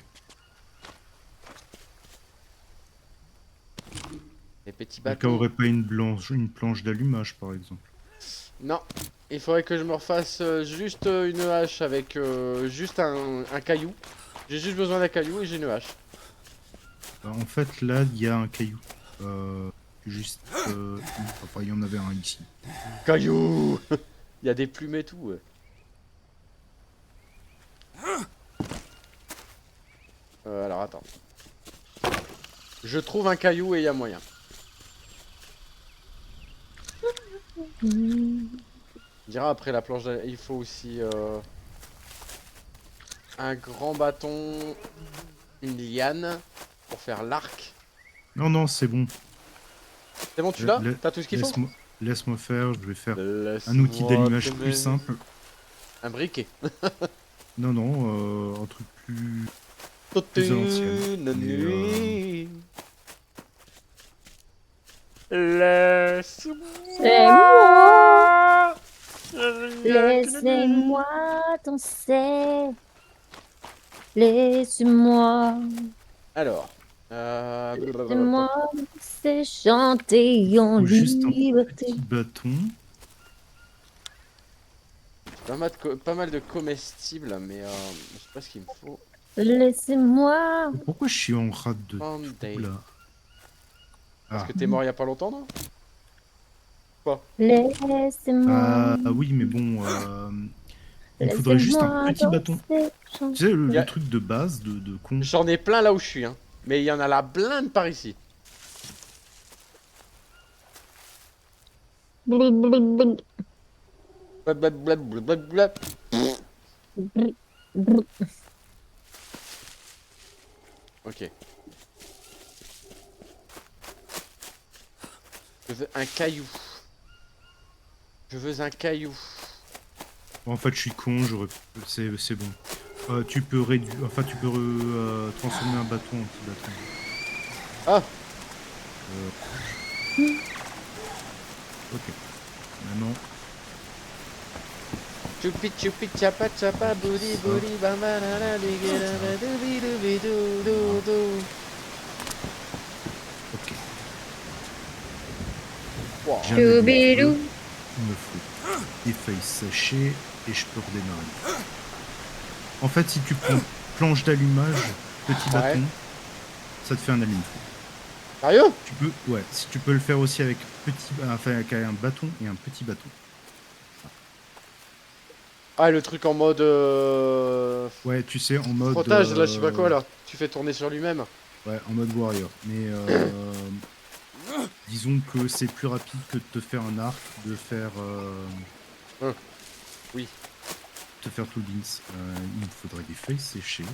Les petits le cas bâtons. aurait pas une planche d'allumage, par exemple. Non. Il faudrait que je me refasse juste une hache avec juste un caillou. J'ai juste besoin d'un caillou et j'ai une hache. En fait, là, il y a un caillou. Juste. Enfin, il y en avait un ici. Caillou. Il y a des plumes et tout. Ouais. Alors attends. Je trouve un caillou et il y a moyen. On dira après la planche, il faut aussi un grand bâton, une liane pour faire l'arc. Non, non, c'est bon. C'est bon, tu l'as? La- T'as tout ce qu'il faut? Laisse-moi faire, je vais faire un Laisse-moi outil d'allumage te plus mener- simple. Un briquet. Non, non, un truc plus à l'ancienne. La Mais, nuit. Laisse-moi. C'est moi. Laissez-moi danser. Laissez-moi. Alors. Laissez-moi danser, chanter en faut juste un liberté. petit bâton. Pas mal de comestibles, mais je sais pas ce qu'il me faut. Laissez-moi. Pourquoi je suis en rade de Band-aid. tout là? Parce Ah. que t'es mort il y a pas longtemps, non? Laissez-moi. Ah oui, mais bon, il me faudrait juste un petit bâton. danser, Tu chanter. sais, le Y a- truc de base de con. J'en ai plein là où je suis, hein. Mais il y en a la blinde par ici. Blablabla. Blablabla. Ok. Je veux un caillou. Je veux un caillou. En fait, je suis con, c'est bon. Tu peux réduire, enfin, tu peux transformer un bâton en petit bâton. Ah. Ok. Maintenant, Choupi choupi chapa chapa boudi boudi bambanana digera doubi doubi dou dou dou. ok. Wow. J'ai un allume-feu. Choubidou. Il me faut des feuilles séchées et je peux redémarrer. En fait, si tu prends planche d'allumage, petit Ouais. bâton, ça te fait un allume-feu. Sérieux? Tu peux, ouais, si tu peux le faire aussi avec avec un bâton et un petit bâton. Ah, le truc en mode Ouais, tu sais, en mode. frottage là, je sais pas quoi là. Tu fais tourner sur lui-même. Ouais, en mode warrior. Mais disons que c'est plus rapide que de te faire un arc, de faire. Oui. Te faire tout le beans. Il me faudrait des feuilles séchées.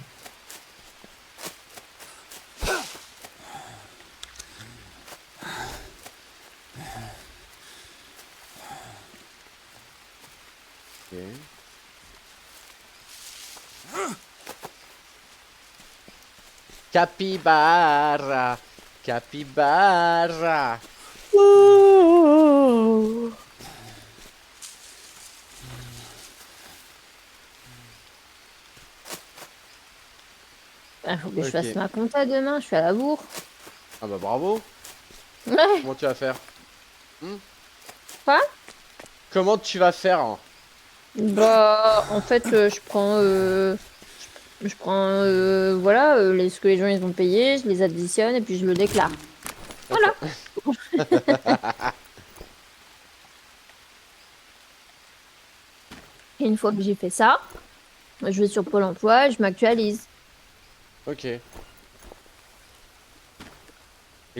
Ok. Capybara, capybara. Ah, faut que je Ok. fasse ma compta demain, je suis à la bourre. Ah bah bravo. Ouais. Comment tu vas faire? Quoi? Comment tu vas faire, hein? Bah, en fait, je prends, voilà, ce que les gens ils ont payé, je les additionne et puis je le déclare. Voilà. Et une fois que j'ai fait ça, je vais sur Pôle emploi et je m'actualise. Ok.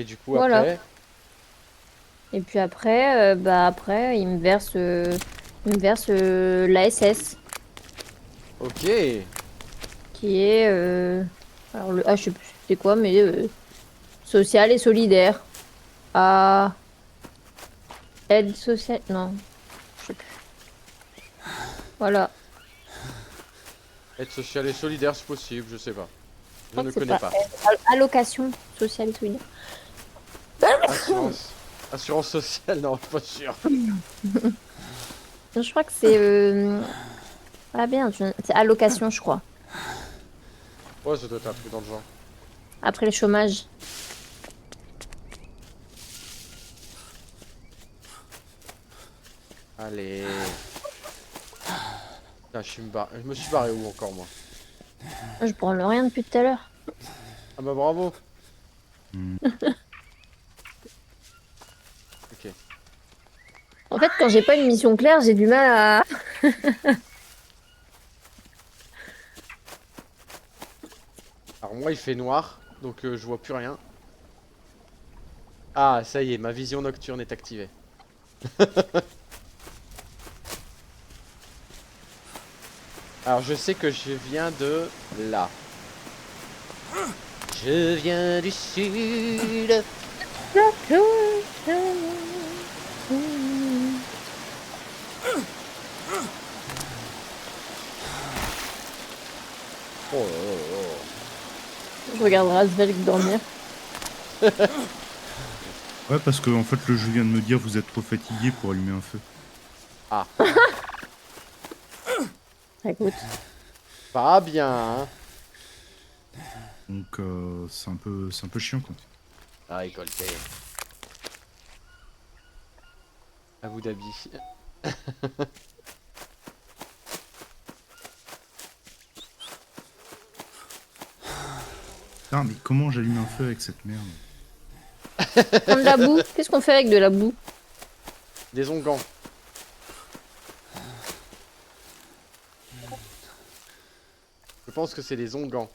Et du coup, Voilà. après, Et puis après, après, il me verse, la SS, ok. qui est, alors je sais plus c'est quoi, mais social et solidaire. Ah, aide sociale, non, je sais plus. Voilà. Être social et solidaire, c'est possible, je sais pas. Je crois ne que c'est connais pas pas. allocation sociale et solidaire. Assurance sociale, non, pas sûr. Je crois que c'est, ah bien, c'est allocation, je crois. Ouais, ça doit être un truc dans le genre. Après le chômage. Allez. Putain, je me suis barré où encore, moi? Je branle rien depuis tout à l'heure. Ah bah bravo. Hmm. Ok. En fait, quand j'ai pas une mission claire, j'ai du mal à. Alors moi, il fait noir, donc je vois plus rien. Ah, ça y est, ma vision nocturne est activée. Alors je sais que je viens de là. Je viens du sud. Oh, oh, oh. Je regarde Razvelk dormir. Ouais, parce que en fait, le jeu vient de me dire vous êtes trop fatigué pour allumer un feu. Ah, Écoute, pas bien, hein. Donc c'est un peu chiant quoi. Ah, récolté. Abu Dhabi. Putain, mais comment j'allume un feu avec cette merde? prendre de la boue. Qu'est-ce qu'on fait avec de la boue? Des onguents. Je pense que c'est des onguents.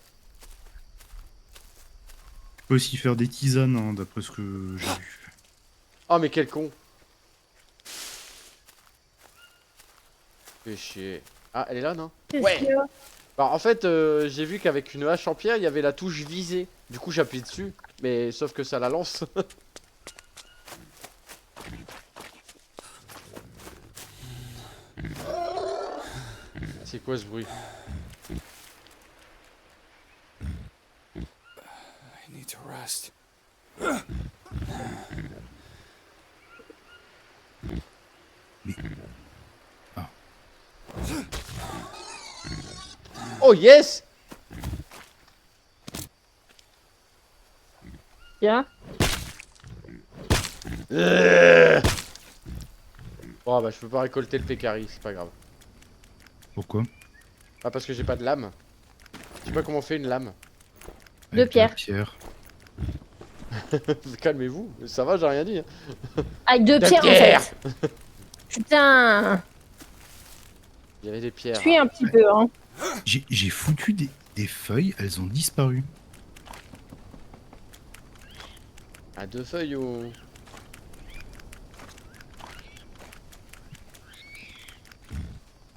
On peut aussi faire des tisanes, hein, d'après ce que j'ai vu. Oh mais quel con. Fais chier. Ah, elle est là, non? Ouais. Bah, en fait, j'ai vu qu'avec une hache en pierre, il y avait la touche visée. Du coup, j'appuie dessus. Mais sauf que ça la lance. C'est quoi ce bruit? I need to rest. Oh yes! Bien. Oh bah je peux pas récolter le pécari, c'est pas grave. Pourquoi? Ah parce que j'ai pas de lame. Je sais pas comment on fait une lame. De Avec la pierre. pierre. Calmez-vous, ça va, j'ai rien dit. Hein. Avec deux De pierres, pierre. en fait. Putain. Il y avait des pierres. Suis un petit peu, hein. J'ai foutu des feuilles, elles ont disparu. À deux feuilles ou...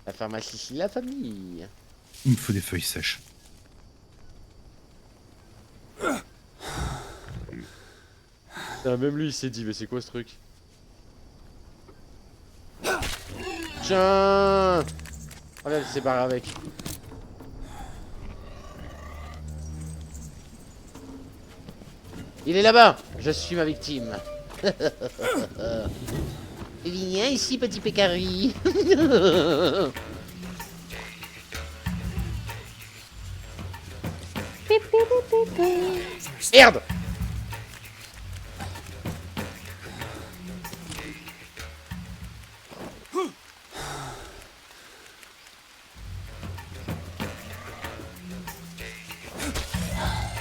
La pharmacie, c'est la famille. Il me faut des feuilles sèches. Ah, même lui il s'est dit mais c'est quoi ce truc? Tiens. Oh là il s'est barré avec. Il est là-bas. Je suis ma victime. Viens ici petit pécari. Merde.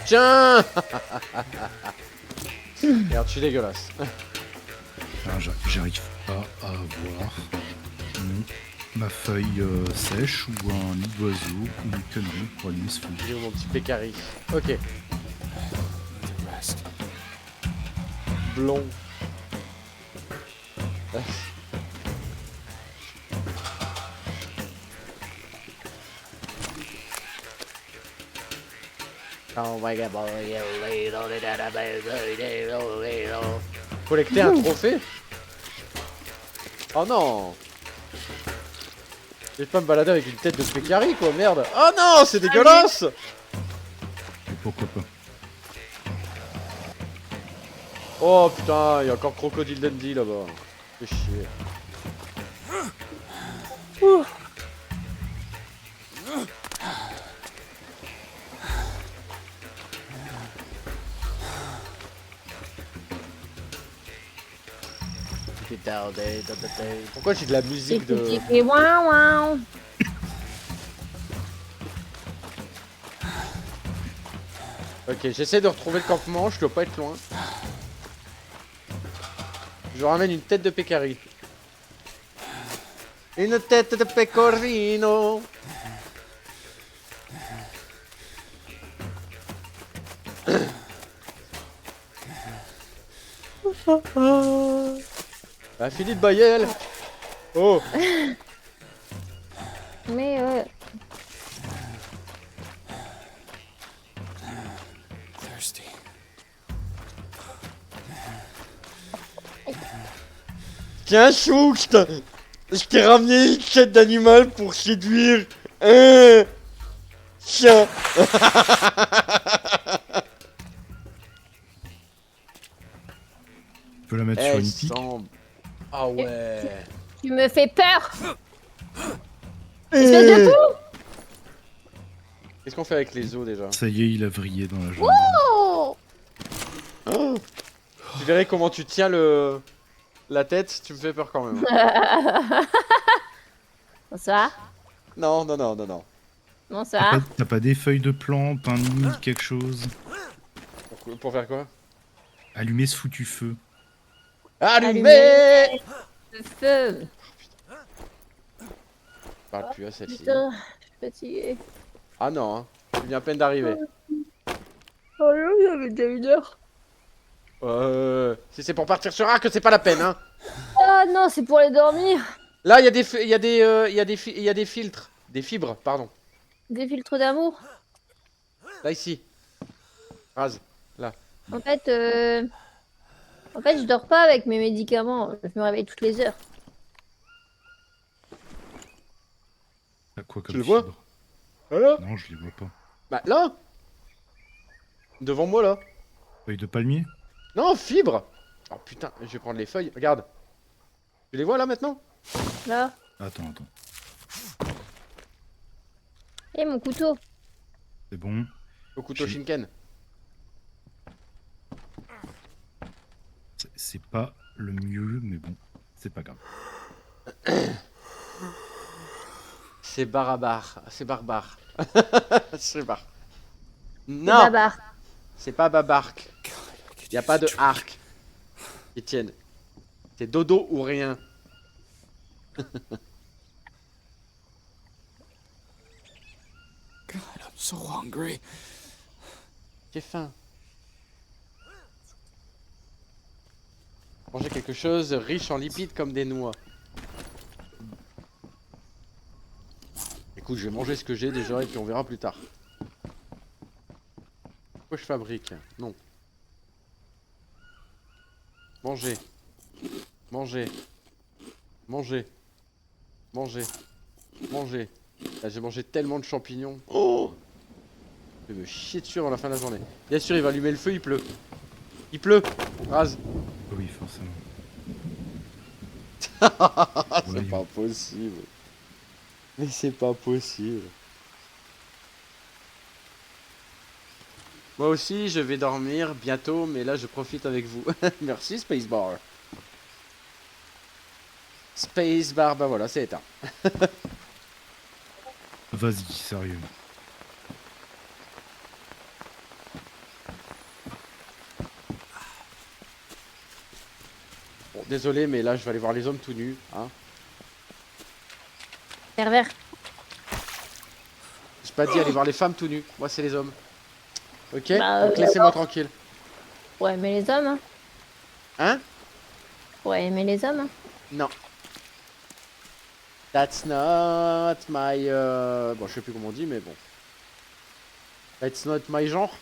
Tiens. Merde, je suis dégueulasse. Alors, j'arrive pas à avoir ma feuille sèche ou un nid d'oiseau ou une connerie pour allumer ce feu. Il est où mon petit pécari? Ok. To rest. blond. Collecter un trophée? Oh non! Je vais pas me balader avec une tête de Pécari quoi, merde! Oh non, c'est dégueulasse! Et pourquoi pas. Oh putain, il y a encore Crocodile Dundee là-bas. Fais chier. Pourquoi j'ai de la musique de... Et waouh waouh. Ok, j'essaie de retrouver le campement, je dois pas être loin. Je ramène une tête de Pécari. Une tête de pecorino. Ah, Philippe Bayel. Oh. Mais Thirsty. Tiens, Chouk, je t'ai ramené une tête d'animal pour séduire. Tiens. Tu peux la mettre sur une pique. Ah ouais. tu me fais peur. Espèce de fou. Qu'est-ce qu'on fait avec les os déjà? Ça y est, il a vrillé dans la jungle. Oh. Tu verrais comment tu tiens la tête, tu me fais peur quand même. Bonsoir. Non, non, non, non, non. Bonsoir. T'as pas des feuilles de plante, un nid, quelque chose? Pour faire quoi? Allumer ce foutu feu. Allumez! Le feu. Je parle plus à celle-ci. Putain, je suis fatiguée. Ah non, hein. Tu viens à peine d'arriver. Oh là, il y avait déjà 1 heure. Si c'est pour partir sur Arc, c'est pas la peine, hein. Ah non, c'est pour aller dormir. Là, il y a des filtres. Des fibres, pardon. Des filtres d'amour. Là, ici. Rase. En fait, je dors pas avec mes médicaments. Je me réveille toutes les heures. T'as quoi comme Tu le vois? fibre? Voilà. Non, je les vois pas. Bah, là. Devant moi, là. Feuilles de palmier? Non, fibres. Oh putain, je vais prendre les feuilles. Regarde. Tu les vois là maintenant? Là. Attends. Et mon couteau. C'est bon. Au couteau J'ai- Shinken. C'est pas le mieux, mais bon, c'est pas grave. C'est barbare. C'est barbare. C'est bar. C'est Non, Babar. c'est pas babarque. Y a pas de arc. Etienne. C'est dodo ou rien. God, I'm so hungry. J'ai faim. Manger quelque chose riche en lipides comme des noix. Écoute, je vais manger ce que j'ai déjà et puis on verra plus tard. Pourquoi je fabrique? Non. Manger. Manger. Manger. Manger. Manger. Là, j'ai mangé tellement de champignons. Oh! Je vais me chier dessus avant la fin de la journée. Bien sûr, il va allumer le feu, il pleut. Il pleut. Rase. Oui, forcément. C'est Ouais. pas possible. Mais c'est pas possible. Moi aussi, je vais dormir bientôt, mais là, je profite avec vous. Merci, Spacebar. Spacebar, bah voilà, c'est éteint. Vas-y, sérieux. Bon, désolé, mais là, je vais aller voir les hommes tout nus. Hein. Pervers. J'ai pas dit aller voir les femmes tout nus. Moi, c'est les hommes. Ok? Bah, Donc, laissez-moi tranquille. Ouais, mais les hommes, hein. Hein? Pourrait aimer les hommes. Hein. Non. That's not my... Bon, je sais plus comment on dit, mais bon. That's not my genre.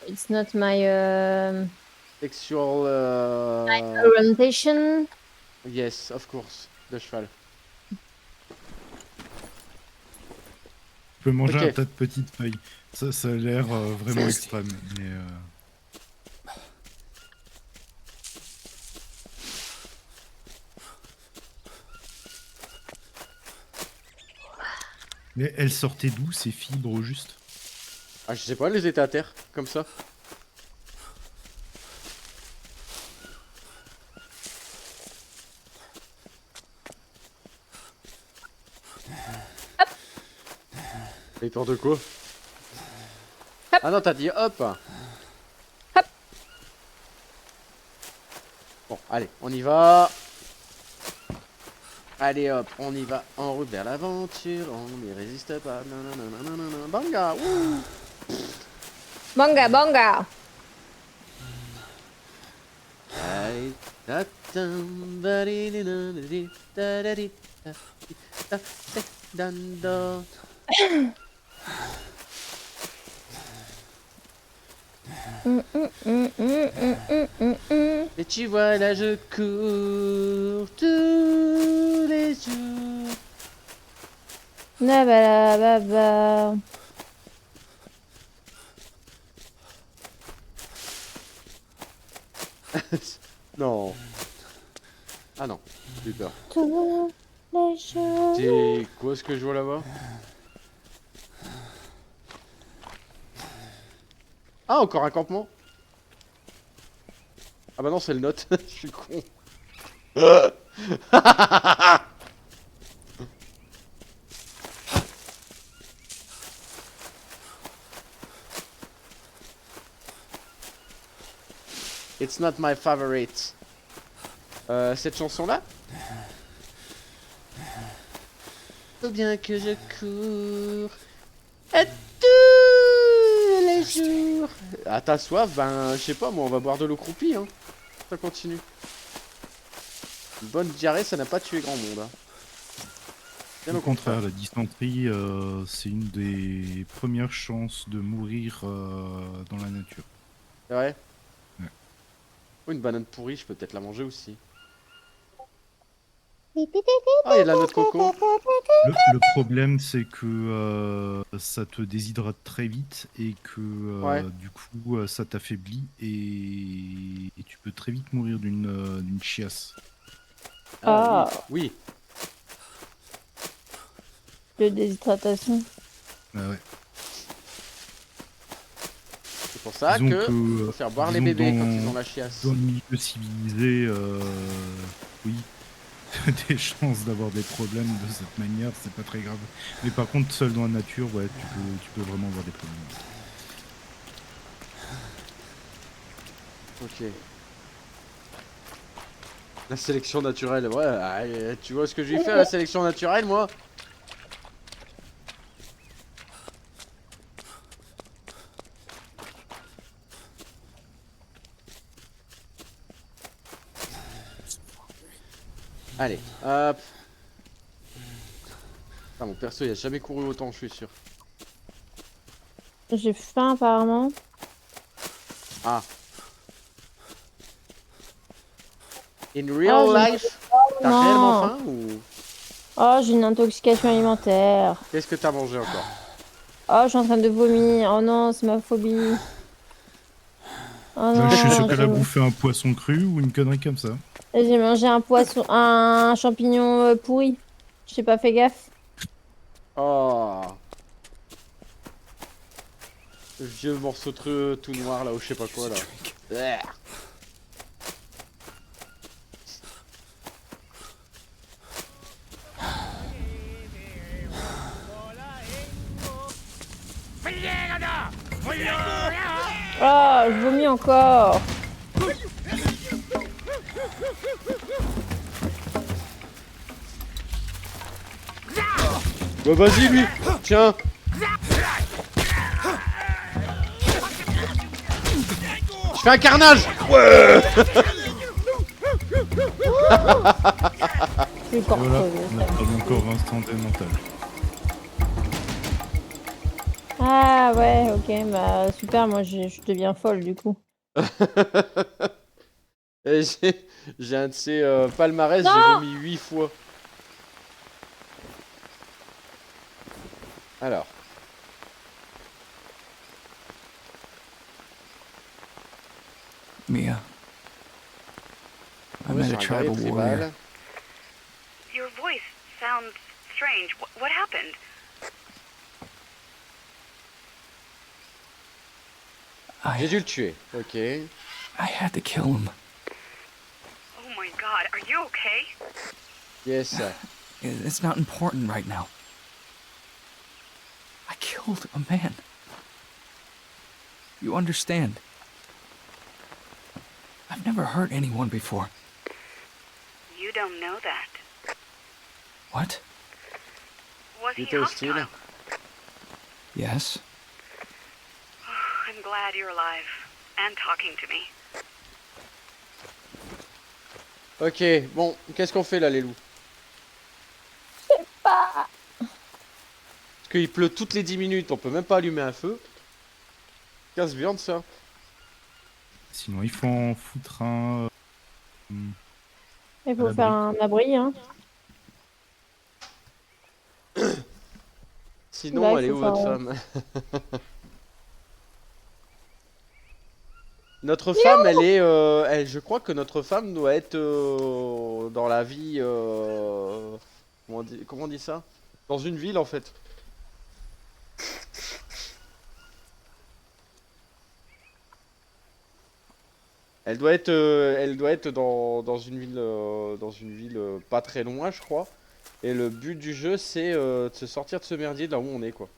It's not my Sexual... orientation. Yes, of course. De cheval. Tu peux manger Ok. un tas de petites feuilles. Ça a l'air vraiment extrême. Mais, mais elles sortaient d'où ces fibres au juste? Ah, je sais pas, elles étaient à terre, comme ça. Et peur de quoi? Hop. Ah non, t'as dit hop. Hop. Bon, allez, on y va. Allez hop, on y va en route vers l'aventure, on n'y résiste pas. Nananana, banga, wouh. Banga, banga. Allez, tatam, badididadidi, dadadi, da, da, dan, da. Et tu vois là je cours tous les jours. La ba la ba ba. Non. Ah non, j'ai eu peur. Tous les jours. C'est quoi ce que je vois là-bas? Ah, encore un campement. Ah bah non, c'est le note. Je suis con. It's not my favorite. Cette chanson-là? Faut bien que je cours à tous les jours. Ah, t'as soif? Ben, je sais pas, moi, on va boire de l'eau croupie, hein. Ça continue. Une bonne diarrhée, ça n'a pas tué grand monde, hein. Bien au contraire, la dysenterie, c'est une des premières chances de mourir dans la nature. C'est vrai? Ouais. Oh, une banane pourrie, je peux peut-être la manger aussi. Ah, il y a de la noix de coco. Le problème, c'est que ça te déshydrate très vite et que Ouais. du coup, ça t'affaiblit et tu peux très vite mourir d'une chiasse. Ah. Oui. De déshydratation. Ah ouais. C'est pour ça Disons que faut faire boire les disons bébés quand dans- ils ont la chiasse. Dans le milieu civilisé, oui, des chances d'avoir des problèmes de cette manière, c'est pas très grave. Mais par contre, seul dans la nature, ouais, tu peux vraiment avoir des problèmes. Ok. La sélection naturelle, ouais. Tu vois ce que je lui fais à la sélection naturelle, moi? Allez, hop. Ah, mon perso, il a jamais couru autant, je suis sûr. J'ai faim apparemment. Ah. In real Ah, life, t'as non. réellement faim ou Oh, j'ai une intoxication alimentaire. qu'est-ce que t'as mangé encore? Oh, je suis en train de vomir. Oh non, c'est ma phobie. Oh non, Je suis sûr qu'elle a j'ai- bouffé un poisson cru ou une connerie comme ça. j'ai mangé un poisson, un champignon pourri. J'ai pas fait gaffe. Oh. Le vieux morceau tout noir là, ou je sais pas quoi là. Bleh. Oh, je vomis encore. Bah vas-y lui, tiens. Fais un carnage. Je suis encore Et voilà, crevé, on ça. a encore instantanémental. Ah ouais, ok, bah super, moi je deviens folle du coup. Et j'ai un de ces palmarès, j'ai Non. vomi 8 fois. Alors. Mia. I On est met sur a un guerrier tribal warrior. tribal. Your voice sounds strange. What happened? J'ai I dû le tuer. Ok. had to kill him. Oh my god, are you okay? Yes. It's not important right now. I killed a man. You understand? I've never hurt anyone before. You don't know that. What? Was Il he était hostile. hostile? Yes? I'm glad you're alive and talking to me. Ok, bon, qu'est-ce qu'on fait là, les loups? Pas. Parce qu'il pleut toutes les 10 minutes, on peut même pas allumer un feu. Casse-viande, ça. Sinon, il faut en foutre un. Il faut À faire l'abri. un abri, hein. Sinon, Là, il elle est faut où votre faire, femme? Notre femme, elle est. Je crois que notre femme doit être dans la vie. Comment on dit ça? Dans une ville en fait. Elle doit être dans une ville pas très loin, je crois. Et le but du jeu, c'est de se sortir de ce merdier de là où on est, quoi.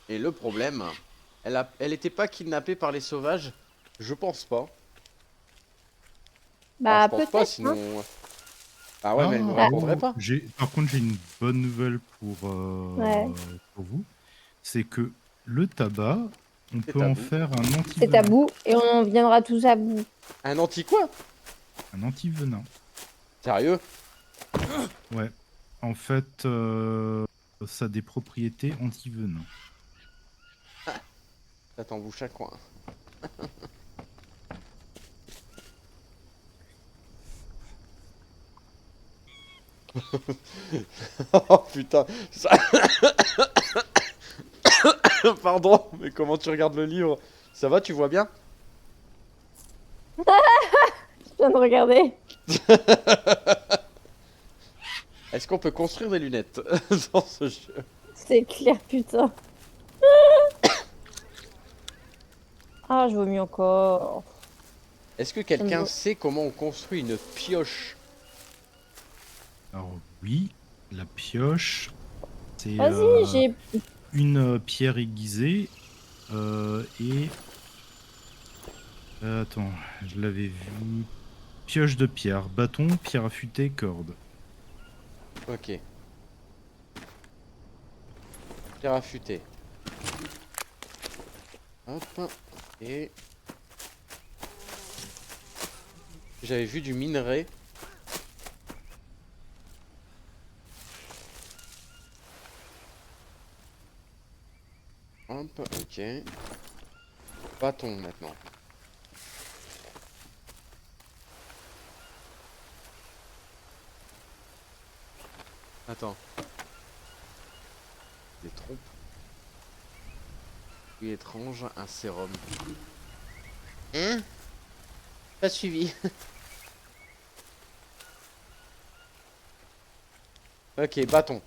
Et le problème, elle était pas kidnappée par les sauvages? Je pense pas. Bah Enfin, je pense pas, peut-être, hein. sinon. Ah ouais, mais elle me Ah, répondrait pas. Par contre, j'ai une bonne nouvelle Ouais. pour vous. C'est que le tabac, on C'est peut en tabou. faire un C'est anti-venin. tabou et on en viendra tous à bout. Un anti quoi? Un anti-venin. Sérieux? Ouais. En fait, ça a des propriétés anti-venin. Ça t'embouche à coin. Oh putain, ça... Pardon, mais comment tu regardes le livre? Ça va, tu vois bien? Je viens de regarder. Est-ce qu'on peut construire des lunettes dans ce jeu? C'est clair, putain. Ah, je vomis encore. Est-ce que quelqu'un me- sait comment on construit une pioche? Alors oui, la pioche, c'est Vas-y, j'ai. une pierre aiguisée et... attends, je l'avais vu. Pioche de pierre, bâton, pierre affûtée, corde. Ok. Pierre affûtée. Hop. Et... J'avais vu du minerai. Hop, ok. Bâton maintenant. Attends. Des trompes. Oui, étrange, un sérum. Hein? Pas suivi. Ok, bâton.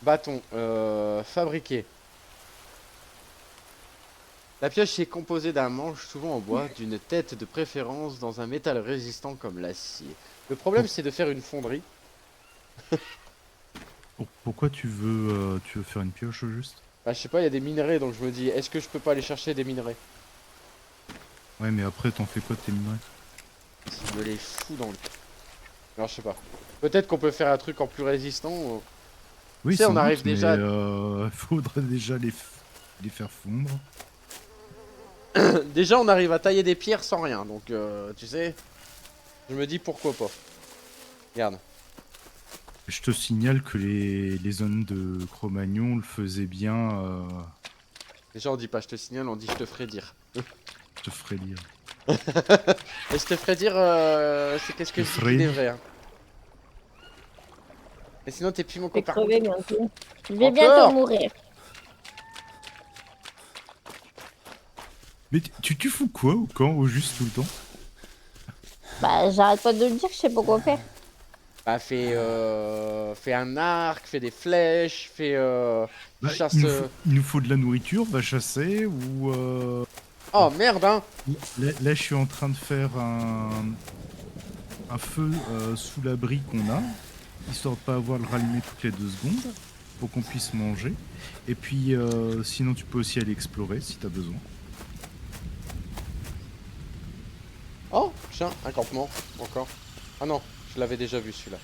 Bâton, fabriqué. La pioche est composée d'un manche souvent en bois, d'une tête de préférence dans un métal résistant comme l'acier. Le problème c'est de faire une fonderie. Pourquoi tu veux faire une pioche au juste? Bah je sais pas, il y a des minerais donc je me dis, est-ce que je peux pas aller chercher des minerais? Ouais, mais après, t'en fais quoi de tes minerais? Je me les fous dans le... Alors je sais pas. Peut-être qu'on peut faire un truc en plus résistant. Oui, Tu sais, sans on arrive doute, déjà à- mais faudrait déjà les faire fondre. Déjà, on arrive à tailler des pierres sans rien, donc tu sais, je me dis pourquoi pas. Regarde. Je te signale que les zones de Cro-Magnon le faisaient bien. Déjà, on dit pas je te signale, on dit je te ferai dire. Je te ferai lire. Et je te ferai dire, c'est qu'est-ce que Je je te dis ferai qu'il est dire. vrai. Hein. Et sinon, t'es plus mon Je vais copain. crever bientôt. Je vais Encore bientôt mourir. Mais tu fous quoi au camp, au juste tout le temps? Bah, j'arrête pas de le dire, je sais pas quoi faire. Bah, fais un arc, fais des flèches, fais Bah, chasse. il nous faut de la nourriture, va chasser ou. Oh merde, hein! Là, je suis en train de faire un feu sous l'abri qu'on a, histoire de pas avoir le rallumer toutes les 2 secondes, pour qu'on puisse manger. Et puis, sinon, tu peux aussi aller explorer si t'as besoin. Oh, tiens, un campement, encore. Ah non, je l'avais déjà vu celui-là.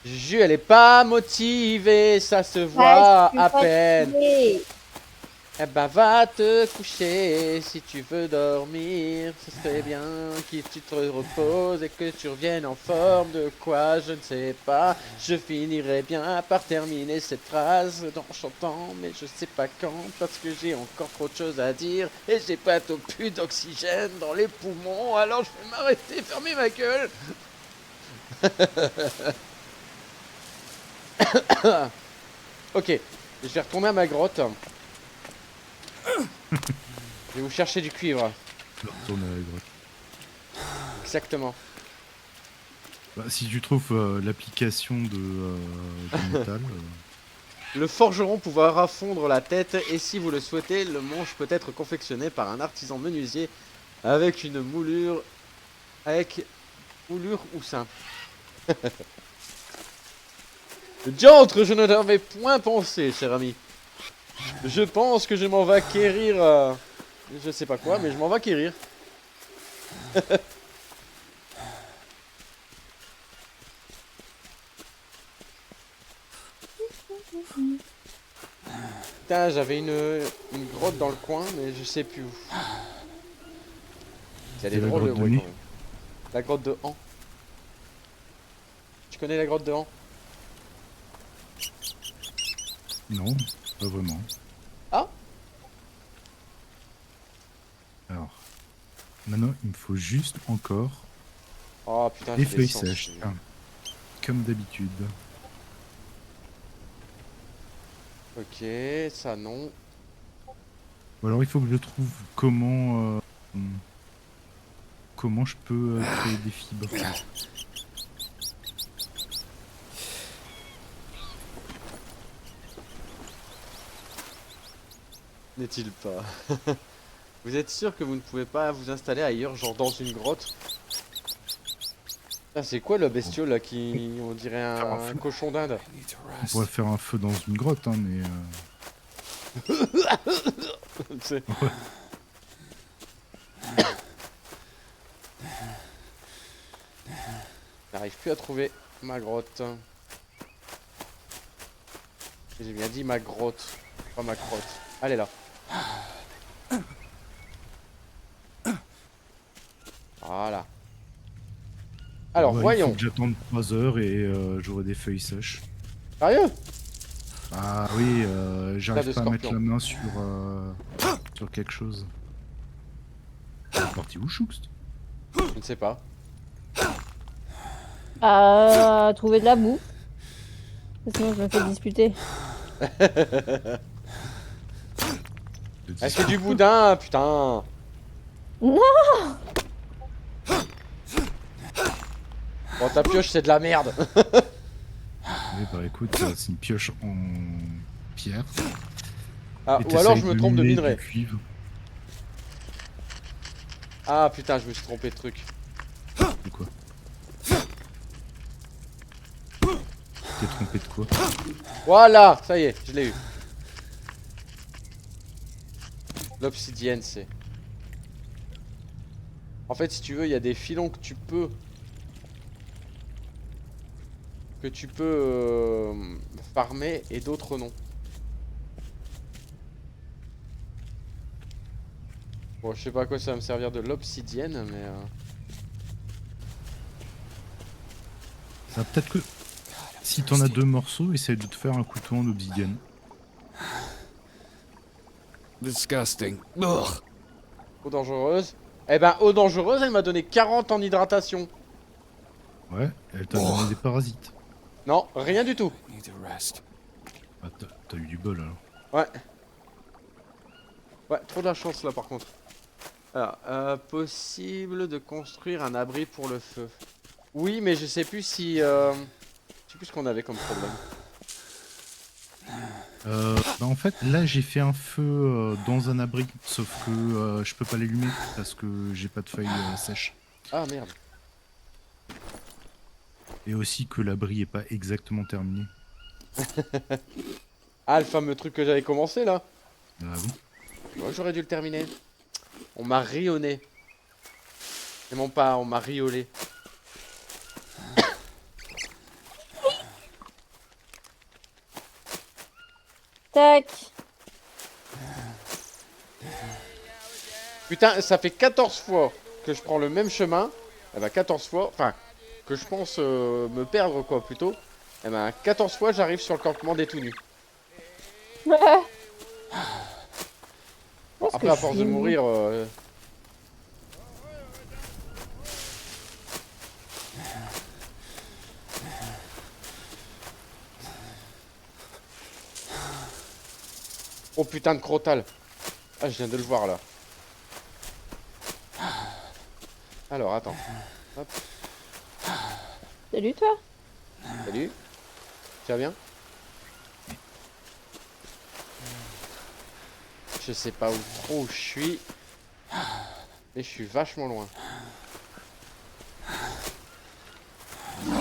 Juju, elle est pas motivée, ça se voit à peine. Eh ben va te coucher si tu veux dormir. Ce serait bien que tu te reposes et que tu reviennes en forme. De quoi je ne sais pas. Je finirai bien par terminer cette phrase en chantant, mais je sais pas quand parce que j'ai encore trop de choses à dire et j'ai pas plus d'oxygène dans les poumons. Alors je vais m'arrêter, fermer ma gueule. Ok, je vais retourner à ma grotte. Je vais vous chercher du cuivre. Je vais retourner à la grotte. Exactement. Bah, si tu trouves l'application de métal. Le forgeron pourra fondre la tête et si vous le souhaitez, le manche peut être confectionné par un artisan menuisier avec une moulure ou simple. Diantre, je ne l'avais point pensé, cher ami. Je pense que je m'en vais acquérir... je sais pas quoi, mais je m'en vais acquérir. Putain, j'avais une grotte dans le coin, mais je sais plus où. C'est C'est la drôle de grotte de bruit nuit. quand même. La grotte de Han. Tu connais la grotte de Han? Non, pas vraiment. Ah? Alors, maintenant, il me faut juste encore Oh putain, des j'ai des feuilles sens. sèches. Tiens, comme d'habitude. Ok, ça non. Ou alors, il faut que je trouve comment je peux créer des fibres. N'est-il pas? Vous êtes sûr que vous ne pouvez pas vous installer ailleurs, genre dans une grotte? Ah, c'est quoi le bestiole là qui... On dirait un cochon d'Inde? I need to On rest. pourrait faire un feu dans une grotte, hein, mais... Tu sais. J'arrive plus à trouver ma grotte. J'ai bien dit ma grotte, pas ma crotte. Elle est là. Voilà. Alors, ouais, Il voyons. faut que j'attende 3 heures et j'aurai des feuilles sèches. Sérieux? Ah oui, j'arrive de pas à mettre scorpion. la main sur quelque chose. Elle est partie où, Choukst? Je ne sais pas. À trouver de la boue. Sinon, je me fais disputer. Elle fait du boudin, putain. Non. Bon, ta pioche, c'est de la merde. Oui, bah écoute, c'est une pioche en pierre. Ah, Et ou alors t'essayes je me trompe de miner minerai. du cuivre. Ah putain, je me suis trompé de truc. De quoi? T'es trompé de quoi? Voilà, ça y est, je l'ai eu. L'obsidienne, c'est... En fait, si tu veux, il y a des filons que tu peux farmer et d'autres non. Bon, je sais pas à quoi ça va me servir de l'obsidienne, mais Ça peut-être que si t'en as 2 morceaux, essaye de te faire un couteau en obsidienne. Disgusting. Ugh. eau dangereuse. Eh ben, eau dangereuse, elle m'a donné 40 en hydratation. Ouais, elle t'a donné des parasites. Non, rien du tout. Need to rest. Ah, t'as eu du bol alors. Ouais. Ouais, trop de la chance là par contre. Alors, possible de construire un abri pour le feu. Oui, mais je sais plus si... je sais plus ce qu'on avait comme problème. Bah en fait, là j'ai fait un feu dans un abri, sauf que je peux pas l'allumer parce que j'ai pas de feuilles sèches. Ah merde. Et aussi que l'abri est pas exactement terminé. Ah, le fameux truc que j'avais commencé là. Bah oui. Ouais, j'aurais dû le terminer. On m'a rionné. C'est mon pas, on m'a riolé. Tac. Putain, ça fait 14 fois que je prends le même chemin. Eh ben 14 fois, enfin, que je pense me perdre quoi plutôt. Eh ben 14 fois j'arrive sur le campement des tout nus. Bon, Est-ce après que à je force suis de mourir... Oh putain de crotal. Ah, je viens de le voir là. Alors attends. Hop, Salut toi. salut. Tu vas bien? Je sais pas où trop je suis. Mais je suis vachement loin.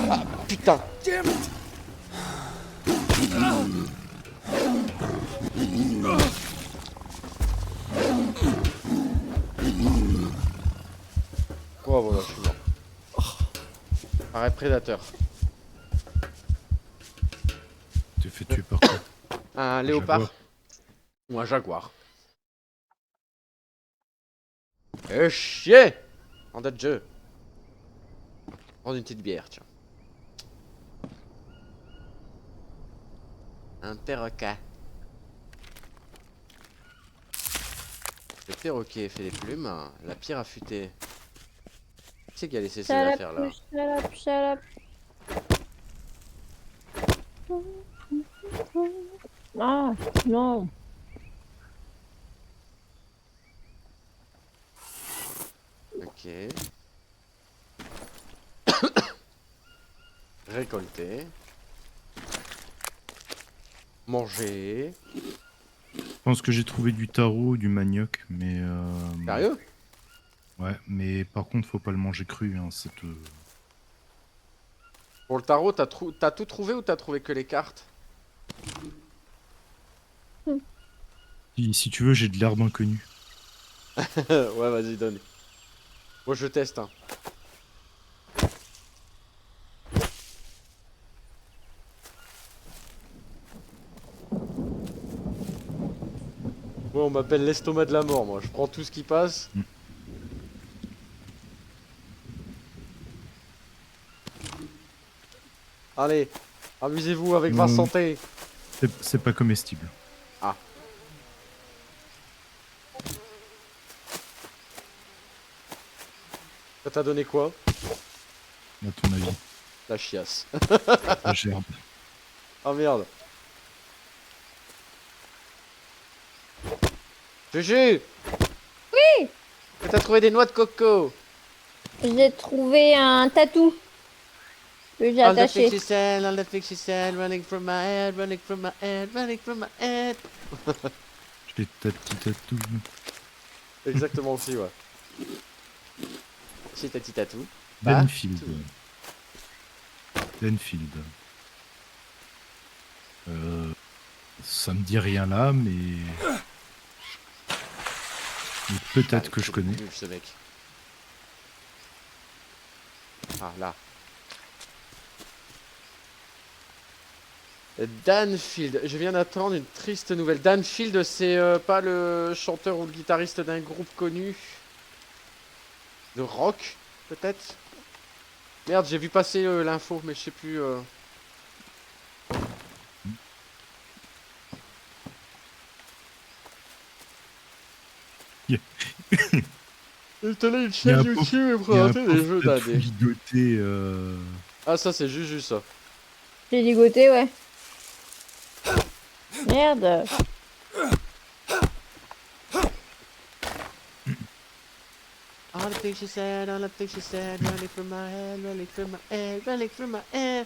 Ah putain. Oh voilà, je suis mort. Arrête prédateur. Tu fait tuer par quoi? Un léopard. jaguar. Ou un jaguar. Eh chier. En date de jeu. Prendre une petite bière, tiens. Un perroquet. Le perroquet fait des plumes. La pierre affûtée. Qui c'est qui a laissé ces affaires là? Shut up. Ah, non. Ok. Récolter. Manger. Je pense que j'ai trouvé du taro, du manioc, mais... Sérieux? Ouais, mais par contre, faut pas le manger cru, hein, c'est... Pour le tarot, t'as tout trouvé ou t'as trouvé que les cartes? Si tu veux, j'ai de l'herbe inconnue. Ouais, vas-y, donne. Moi, je teste, hein. Moi, on m'appelle l'estomac de la mort, moi. Je prends tout ce qui passe. Mm. Allez, amusez-vous avec Non. ma santé. C'est pas comestible. Ça t'a donné quoi? À ton avis. La chiasse. La gerbe. Oh merde. Juju! Oui! T'as trouvé des noix de coco! J'ai trouvé un tatou que j'ai All the attaché. things she said, all the things she said, running from my head, running from my head, running from my head. J'ai ta petite tatou. Exactement aussi, ouais. C'est ta petite tatou. Benfield. Benfield. Ça me dit rien là, mais peut-être que je connais. Nul, ce mec. Ah, là. Danfield, je viens d'apprendre une triste nouvelle. Danfield, c'est pas le chanteur ou le guitariste d'un groupe connu de rock, peut-être? Merde, j'ai vu passer l'info, mais je sais plus. Yeah. Il te une Il y a chaîne un YouTube et Il y a un présenter les pauvre jeux tas de d'année. ligoté, Ah, ça, c'est Juju, ça. J'ai ligoté, ouais. Merde. All the things she said, all the things she said, running through my head, running through my head, running through my head.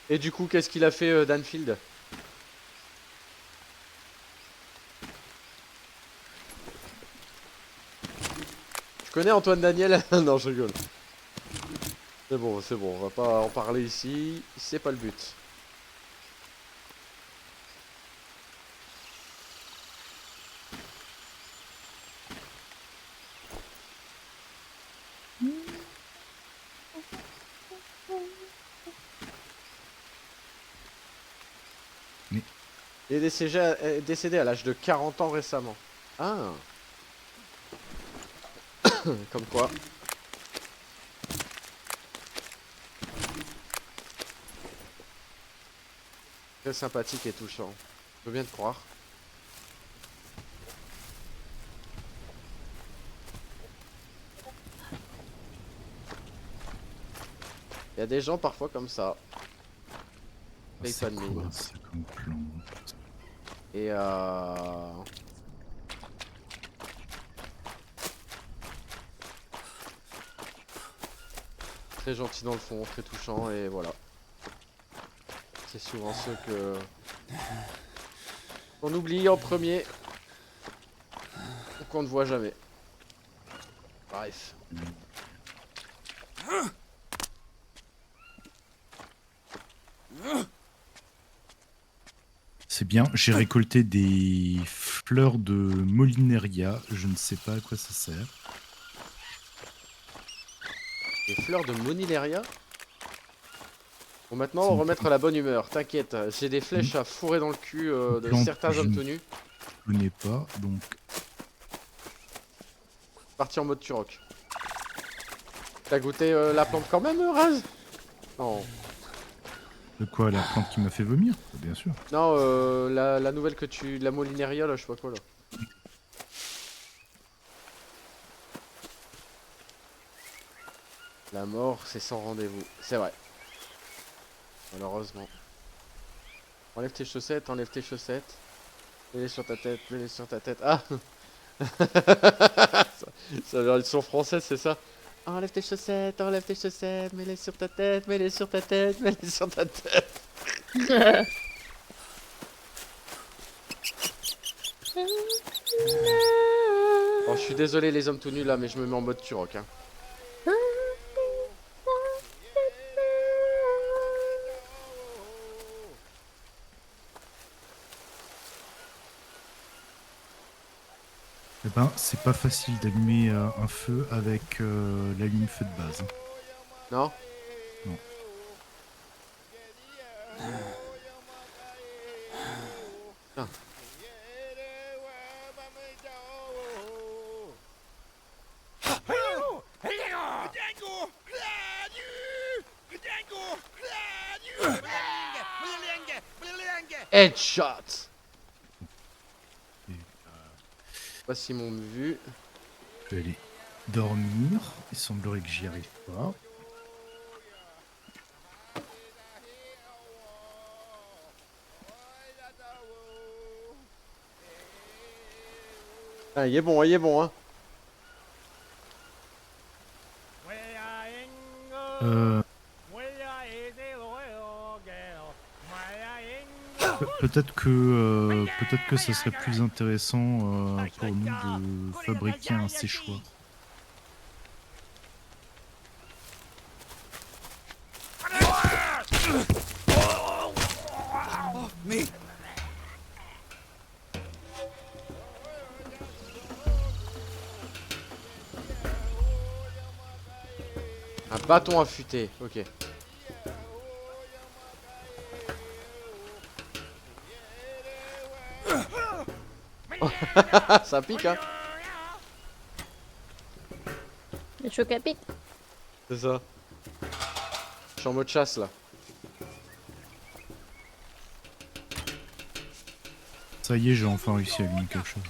Et du coup, qu'est-ce qu'il a fait, Danfield? Tu connais Antoine Daniel? Non, je rigole. C'est bon, on va pas en parler ici, c'est pas le but. Mais- Il est décédé à l'âge de 40 ans récemment. Ah. Comme quoi. Très sympathique et touchant. Je veux bien te croire. Il y a des gens parfois comme ça. Paye pas c'est de quoi mine. ça comme plante? Et très gentil dans le fond, très touchant et voilà. C'est souvent ceux que qu'on oublie en premier ou qu'on ne voit jamais. Bref. C'est bien, j'ai récolté des fleurs de Molineria, je ne sais pas à quoi ça sert. Des fleurs de Monileria. Bon, maintenant, C'est on une remettre la bonne humeur. T'inquiète, j'ai des flèches à fourrer dans le cul de plante certains que je hommes ne- tout nus. Je connais pas, donc Parti en mode Turok. T'as goûté la plante quand même, Raz? Non. de quoi la plante qui m'a fait vomir? Bien sûr. Non, la nouvelle que tu... La Molineria, là, je sais pas quoi, là. La mort, c'est sans rendez-vous. C'est vrai. Malheureusement. Enlève tes chaussettes, enlève tes chaussettes. Mets-les sur ta tête, mets-les sur ta tête. Ah ça a une son française, c'est ça? Enlève tes chaussettes, mets-les sur ta tête, mets-les sur ta tête, mets-les sur ta tête. Bon, je suis désolé les hommes tout nus là, mais je me mets en mode Turok. Hein. Eh ben, c'est pas facile d'allumer un feu avec l'allume-feu de base. Non? Non. Ah. Headshot! Et, Je sais pas s'ils m'ont vu. je vais aller dormir. Il semblerait que j'y arrive pas. Ah, il est bon, hein. Peut-être que ça serait plus intéressant pour nous de fabriquer un séchoir. Me! Un bâton affûté, ok. Ça pique, hein. Le choc à pic. C'est ça. Je suis en mode chasse là. Ça y est, j'ai enfin réussi à allumer quelque chose.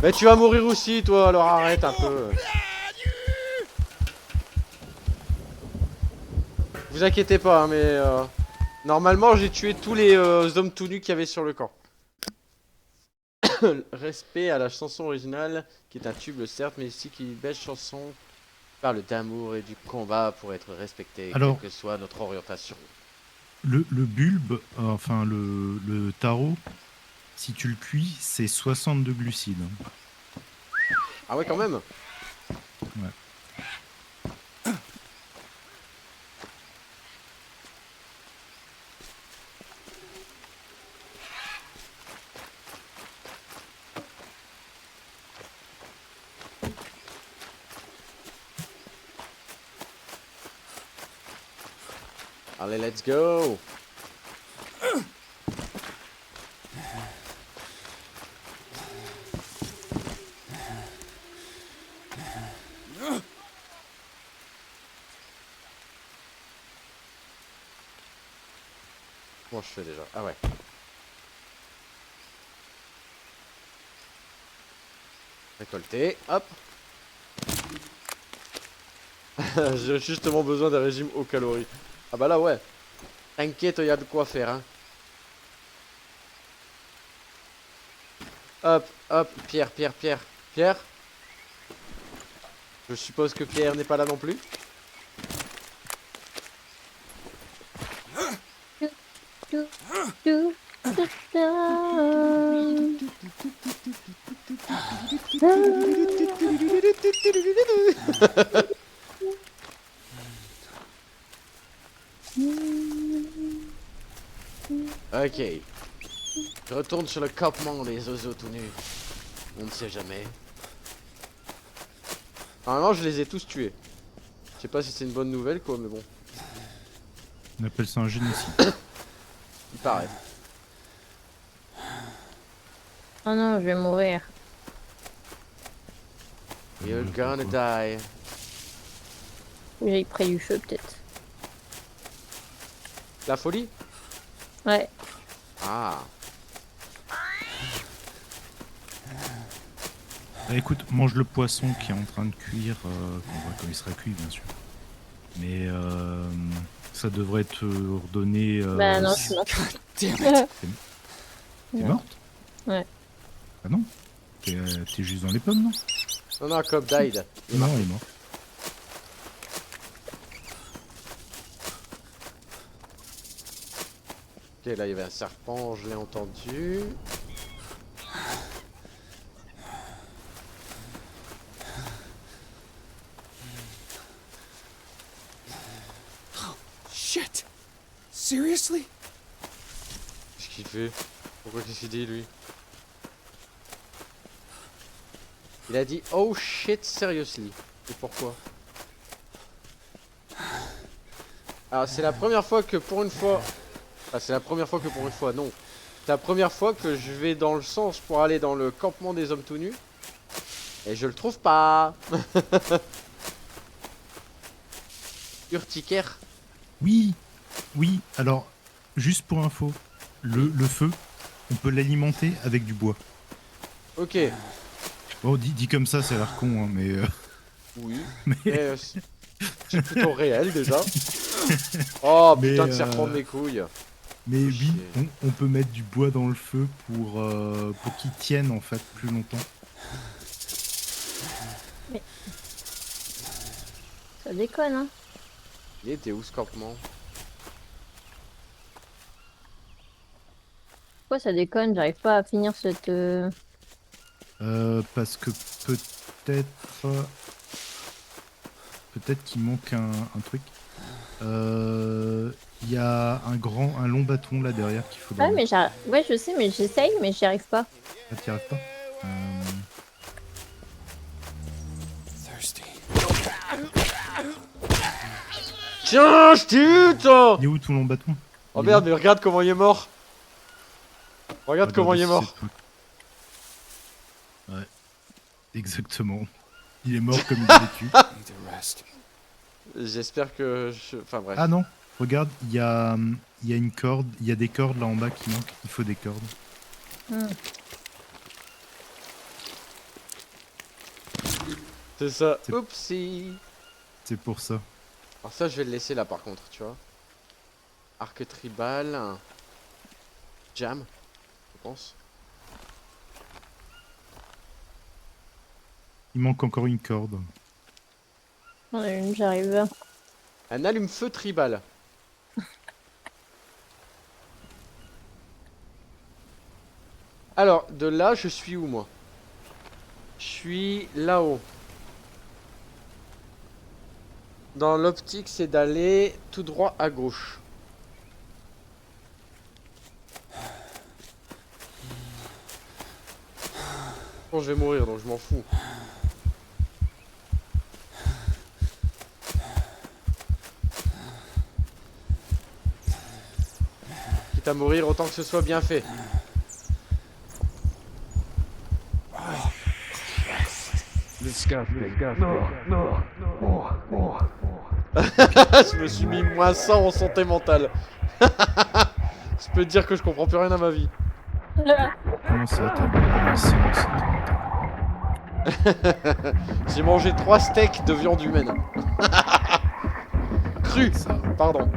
Mais tu vas mourir aussi toi, alors arrête un peu. Vous inquiétez pas, hein, mais normalement j'ai tué tous les hommes tout nus qu'il y avait sur le camp. Respect à la chanson originale, qui est un tube certes, mais ici qui est une belle chanson parle d'amour et du combat pour être respecté, Alors, quelle que soit notre orientation. Le bulbe, enfin le tarot, si tu le cuis, c'est 60 de glucides. Ah ouais, quand même. Allez, let's go. Comment je fais déjà? Ah ouais. Récolter, hop. J'ai justement besoin d'un régime aux calories. Ah bah là ouais. T'inquiète, il y a de quoi faire, hein. Hop, hop, Pierre, Pierre, Pierre, Pierre. Je suppose que Pierre n'est pas là non plus. Ok. Je retourne sur le campement des oiseaux tout nus. On ne sait jamais. Normalement, je les ai tous tués. Je sais pas si c'est une bonne nouvelle, quoi, mais bon. On appelle ça un génocide. Il paraît. Oh non, je vais mourir. You're gonna die. Faut que j'aille près du feu, peut-être. La folie? Ouais. Ah. Bah, écoute, mange le poisson qui est en train de cuire, quand il sera cuit, bien sûr. Mais ça devrait te redonner... Bah non, je suis morte. Damn it. T'es Non. morte? Ouais. Ah non? T'es juste dans les pommes, non? Non, non, Cobb died. Non, il est mort. Ok, là, il y avait un serpent, je l'ai entendu. Shit. Seriously? Qu'est-ce qu'il fait? Pourquoi qu'est-ce qu'il dit, lui? Il a dit oh shit, seriously. Et pourquoi? Alors, c'est la première fois que pour une fois... Ah, c'est la première fois que pour une fois, non. C'est la première fois que je vais dans le sens pour aller dans le campement des hommes tout nus. Et je le trouve pas. Urticaire. Oui, oui, alors, juste pour info, le feu, on peut l'alimenter avec du bois. Ok. Bon, dit comme ça, ça a l'air con, hein, mais... Oui. mais- Mais c'est plutôt réel déjà. Oh Mais, putain de serpent de mes couilles. Mais oui, Chier. on peut mettre du bois dans le feu pour qu'il tienne en fait plus longtemps. Ça déconne, hein. Il était où ce campement? Pourquoi ça déconne? J'arrive pas à finir cette... Parce que peut-être qu'il manque un truc. Il y a un long bâton là derrière qu'il faudra Ah, mais mettre. j'arrive... Ouais, je sais, mais j'essaye, mais j'y arrive pas. Ah, t'y arrives pas Thirsty. Tiens, chut! Il est où ton long bâton? Oh Il est merde, où mais regarde comment il est mort. Regarde comment il est Regarde mort. si c'est toi. Ouais, exactement. Il est mort comme il est vécu. Need to rest. J'espère que je... Enfin bref. Ah non, regarde, il y a une corde, il y a des cordes là en bas qui manquent. Il faut des cordes. Hmm. C'est ça. C'est- Oupsie. C'est pour ça. Alors ça, je vais le laisser là par contre, tu vois. Arc tribal. Jam, je pense. Il manque encore une corde. J'en ai une, j'arrive. Un allume-feu tribal. Alors, de là, je suis où moi? Je suis là-haut. Dans l'optique, c'est d'aller tout droit à gauche. Bon, je vais mourir, donc je m'en fous. Quitte à mourir, autant que ce soit bien fait. Je me suis mis moins 100 en santé mentale. Je peux te dire que je comprends plus rien à ma vie. Comment ça, t'as mis 100 J'ai mangé 3 steaks de viande humaine. Cru, ça? pardon.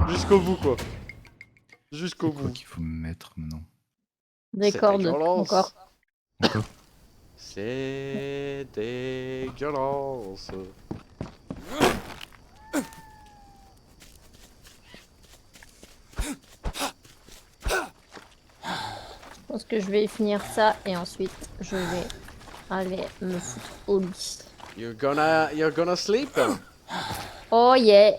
Jusqu'au bout quoi. Jusqu'au C'est quoi bout. qu'il faut mettre maintenant? Des C'est cordes, dégueulasse. encore. Encore? C'est dégueulasse. Je pense que je vais finir ça et ensuite je vais aller me foutre au lit. You're gonna sleep? Oh yeah!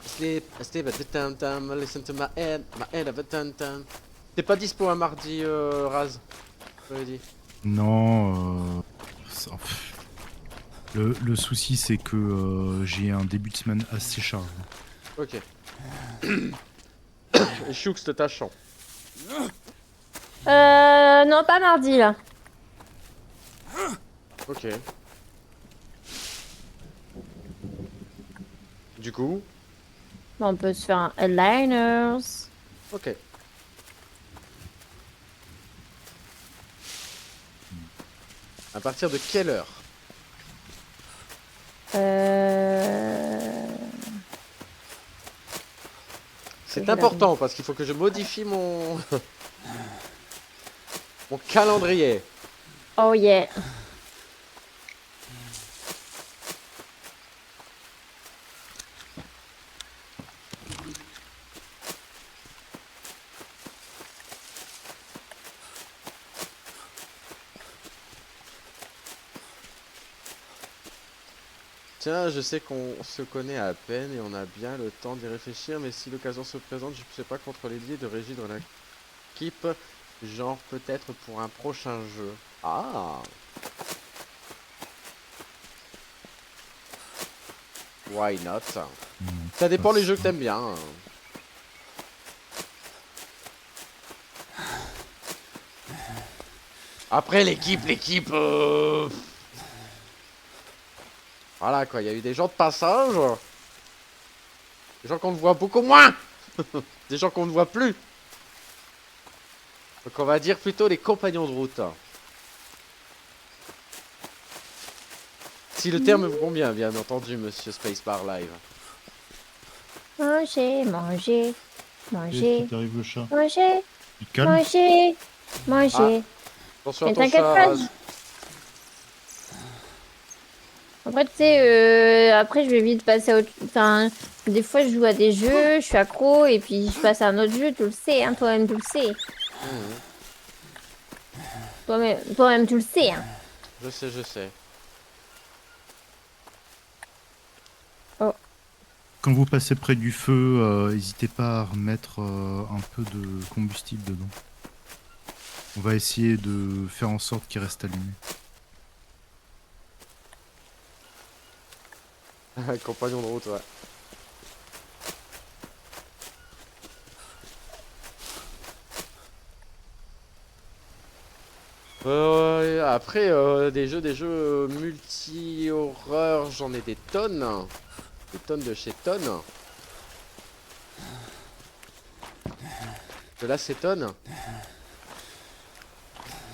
Sleep at the tam listen to my head of a tam. T'es pas dispo un mardi, Raz? J'avais dit. Non, le souci c'est que j'ai un début de semaine assez chargé. Ok. Et Choux te tâchant. Non, pas mardi là. Ok. Du coup, Bon, on peut se faire un headliners. ok. À partir de quelle heure? C'est je important parce qu'il faut que je modifie mon mon calendrier. Oh yeah! Tiens, je sais qu'on se connaît à peine et on a bien le temps d'y réfléchir, mais si l'occasion se présente, je ne sais pas contre l'idée de régie dans l'équipe, genre peut-être pour un prochain jeu. Ah! Why not? Ça dépend les jeux que t'aimes bien. Après l'équipe. Voilà quoi, il y a eu des gens de passage. Des gens qu'on ne voit beaucoup moins. Des gens qu'on ne voit plus. Donc on va dire plutôt les compagnons de route. Si le terme vous convient, bien entendu, monsieur Spacebar Live. Manger, manger, Qu'est-ce manger, qui t'arrive le chat? manger, Tu te calmes? manger, manger. Attention, Mais à ton t'inquiète chat. pas. Après, tu sais, après, je vais vite passer à autre... Enfin, des fois, je joue à des jeux, je suis accro, et puis je passe à un autre jeu, tu le sais, hein, toi-même, tu le sais. Mhm. Toi-même, tu le sais, hein. Je sais, je sais. Oh, Quand vous passez près du feu, n'hésitez pas à remettre un peu de combustible dedans. On va essayer de faire en sorte qu'il reste allumé. Compagnon de route, ouais. Après, des jeux multi-horreur, j'en ai des tonnes. Des tonnes de chez tonnes. De là, c'est tonnes.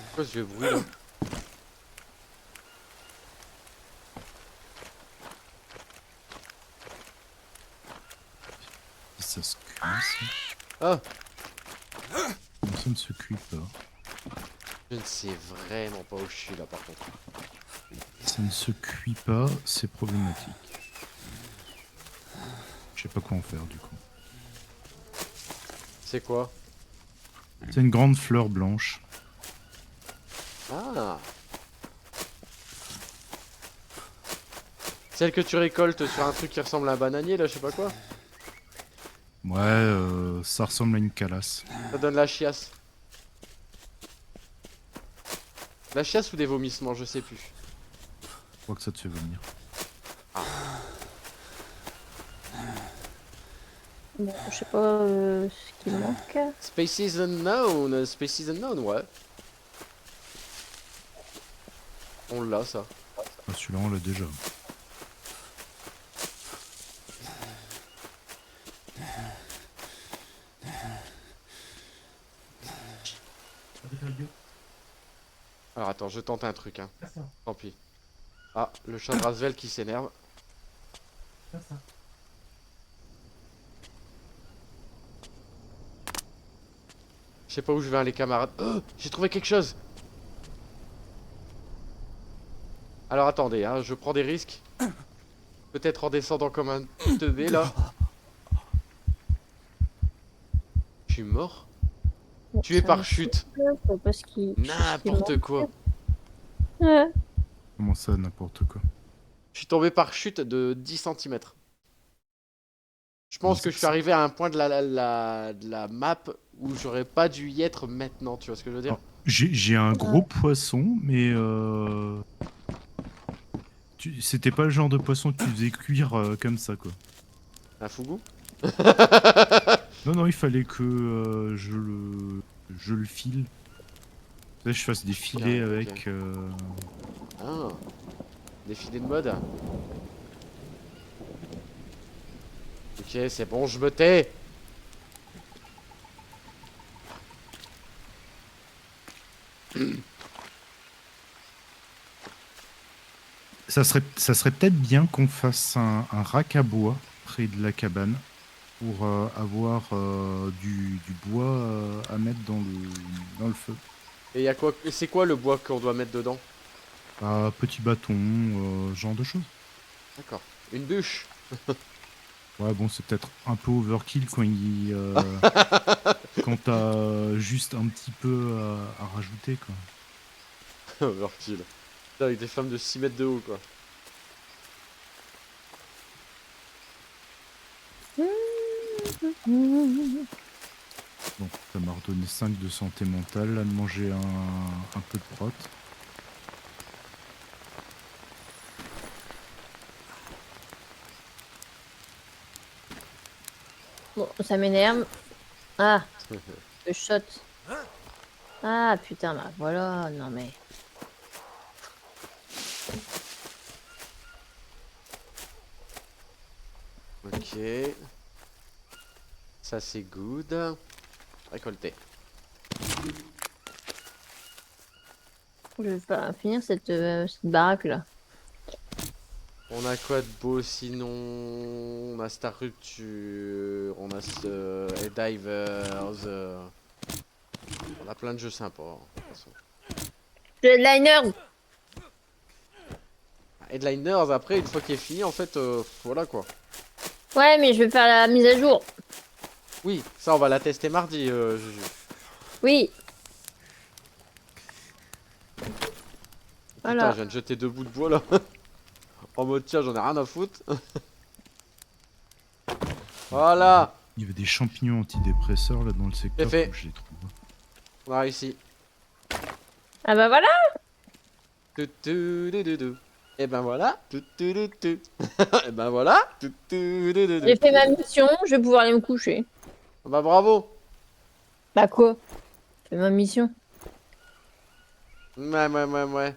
Pourquoi ce vieux bruit là? Ça se cuit, ça. Ah, Non, ça ne se cuit pas. je ne sais vraiment pas où je suis là par contre. Ça ne se cuit pas, c'est problématique. Je sais pas quoi en faire du coup. C'est quoi? C'est une grande fleur blanche. Ah, celle que tu récoltes sur un truc qui ressemble à un bananier là, je sais pas quoi. Ouais, ça ressemble à une calasse. Ça donne la chiasse. La chiasse ou des vomissements, je sais plus. Je crois que ça te fait venir. bon, je sais pas ce qui me manque. Species Unknown, ouais. On l'a ça. Ah, celui-là, on l'a déjà. Alors attends, je tente un truc, hein. Tant pis. Ah, le chat de Rasvel qui s'énerve. Je sais pas où je vais, les camarades. Oh, j'ai trouvé quelque chose. Alors attendez, hein, je prends des risques. Peut-être en descendant comme un teubé là. Je suis mort. Bon, Tué ça par me chute. saoule, je sais pas ce qui N'importe manque. quoi. Ouais. Comment ça, n'importe quoi? Je suis tombé par chute de 10 cm. Je pense que je suis Ça- arrivé à un point de la map où j'aurais pas dû y être maintenant, tu vois ce que je veux dire? Alors, j'ai un gros poisson, mais c'était pas le genre de poisson que tu faisais cuire comme ça, quoi. Un fougou? Non, non, il fallait que je le file. Là, je fasse des filets Ok. avec. Ah, défilé de mode. Ok, c'est bon, je me tais. Ça serait peut-être bien qu'on fasse un rack à bois près de la cabane pour avoir du bois à mettre dans le feu. Et y a quoi? C'est quoi le bois qu'on doit mettre dedans? Petit bâton, ce genre de choses. D'accord. Une bûche. Ouais, bon, c'est peut-être un peu overkill quand t'as juste un petit peu à rajouter, quoi. Overkill. Putain, avec des flammes de 6 mètres de haut, quoi. Bon, ça m'a redonné 5 de santé mentale, là, de manger un peu de prot. Bon, ça m'énerve. Ah, le shot. Ah, putain, bah voilà, non mais... Ok. Ça, c'est good. Récolté. Je vais pas finir cette baraque là. On On a quoi de beau sinon? On a Star Rupture, on a Divers, on a plein de jeux sympas. De toute façon. Headliners. Headliners, après, une fois qu'il est fini, en fait, voilà quoi. Ouais, mais je vais faire la mise à jour. Oui, ça on va la tester mardi, Juju. Oui. Putain, Voilà. je viens de jeter 2 bouts de bois là. En mode tiens, j'en ai rien à foutre. Voilà, Il y avait des champignons antidépresseurs là dans le secteur. fait. Faut que je les trouve. on a réussi. Ah bah voilà. Et ben voilà. Et ben voilà. J'ai fait ma mission, je vais pouvoir aller me coucher. Bah bravo. Bah quoi? J'ai fait ma mission. Ouais.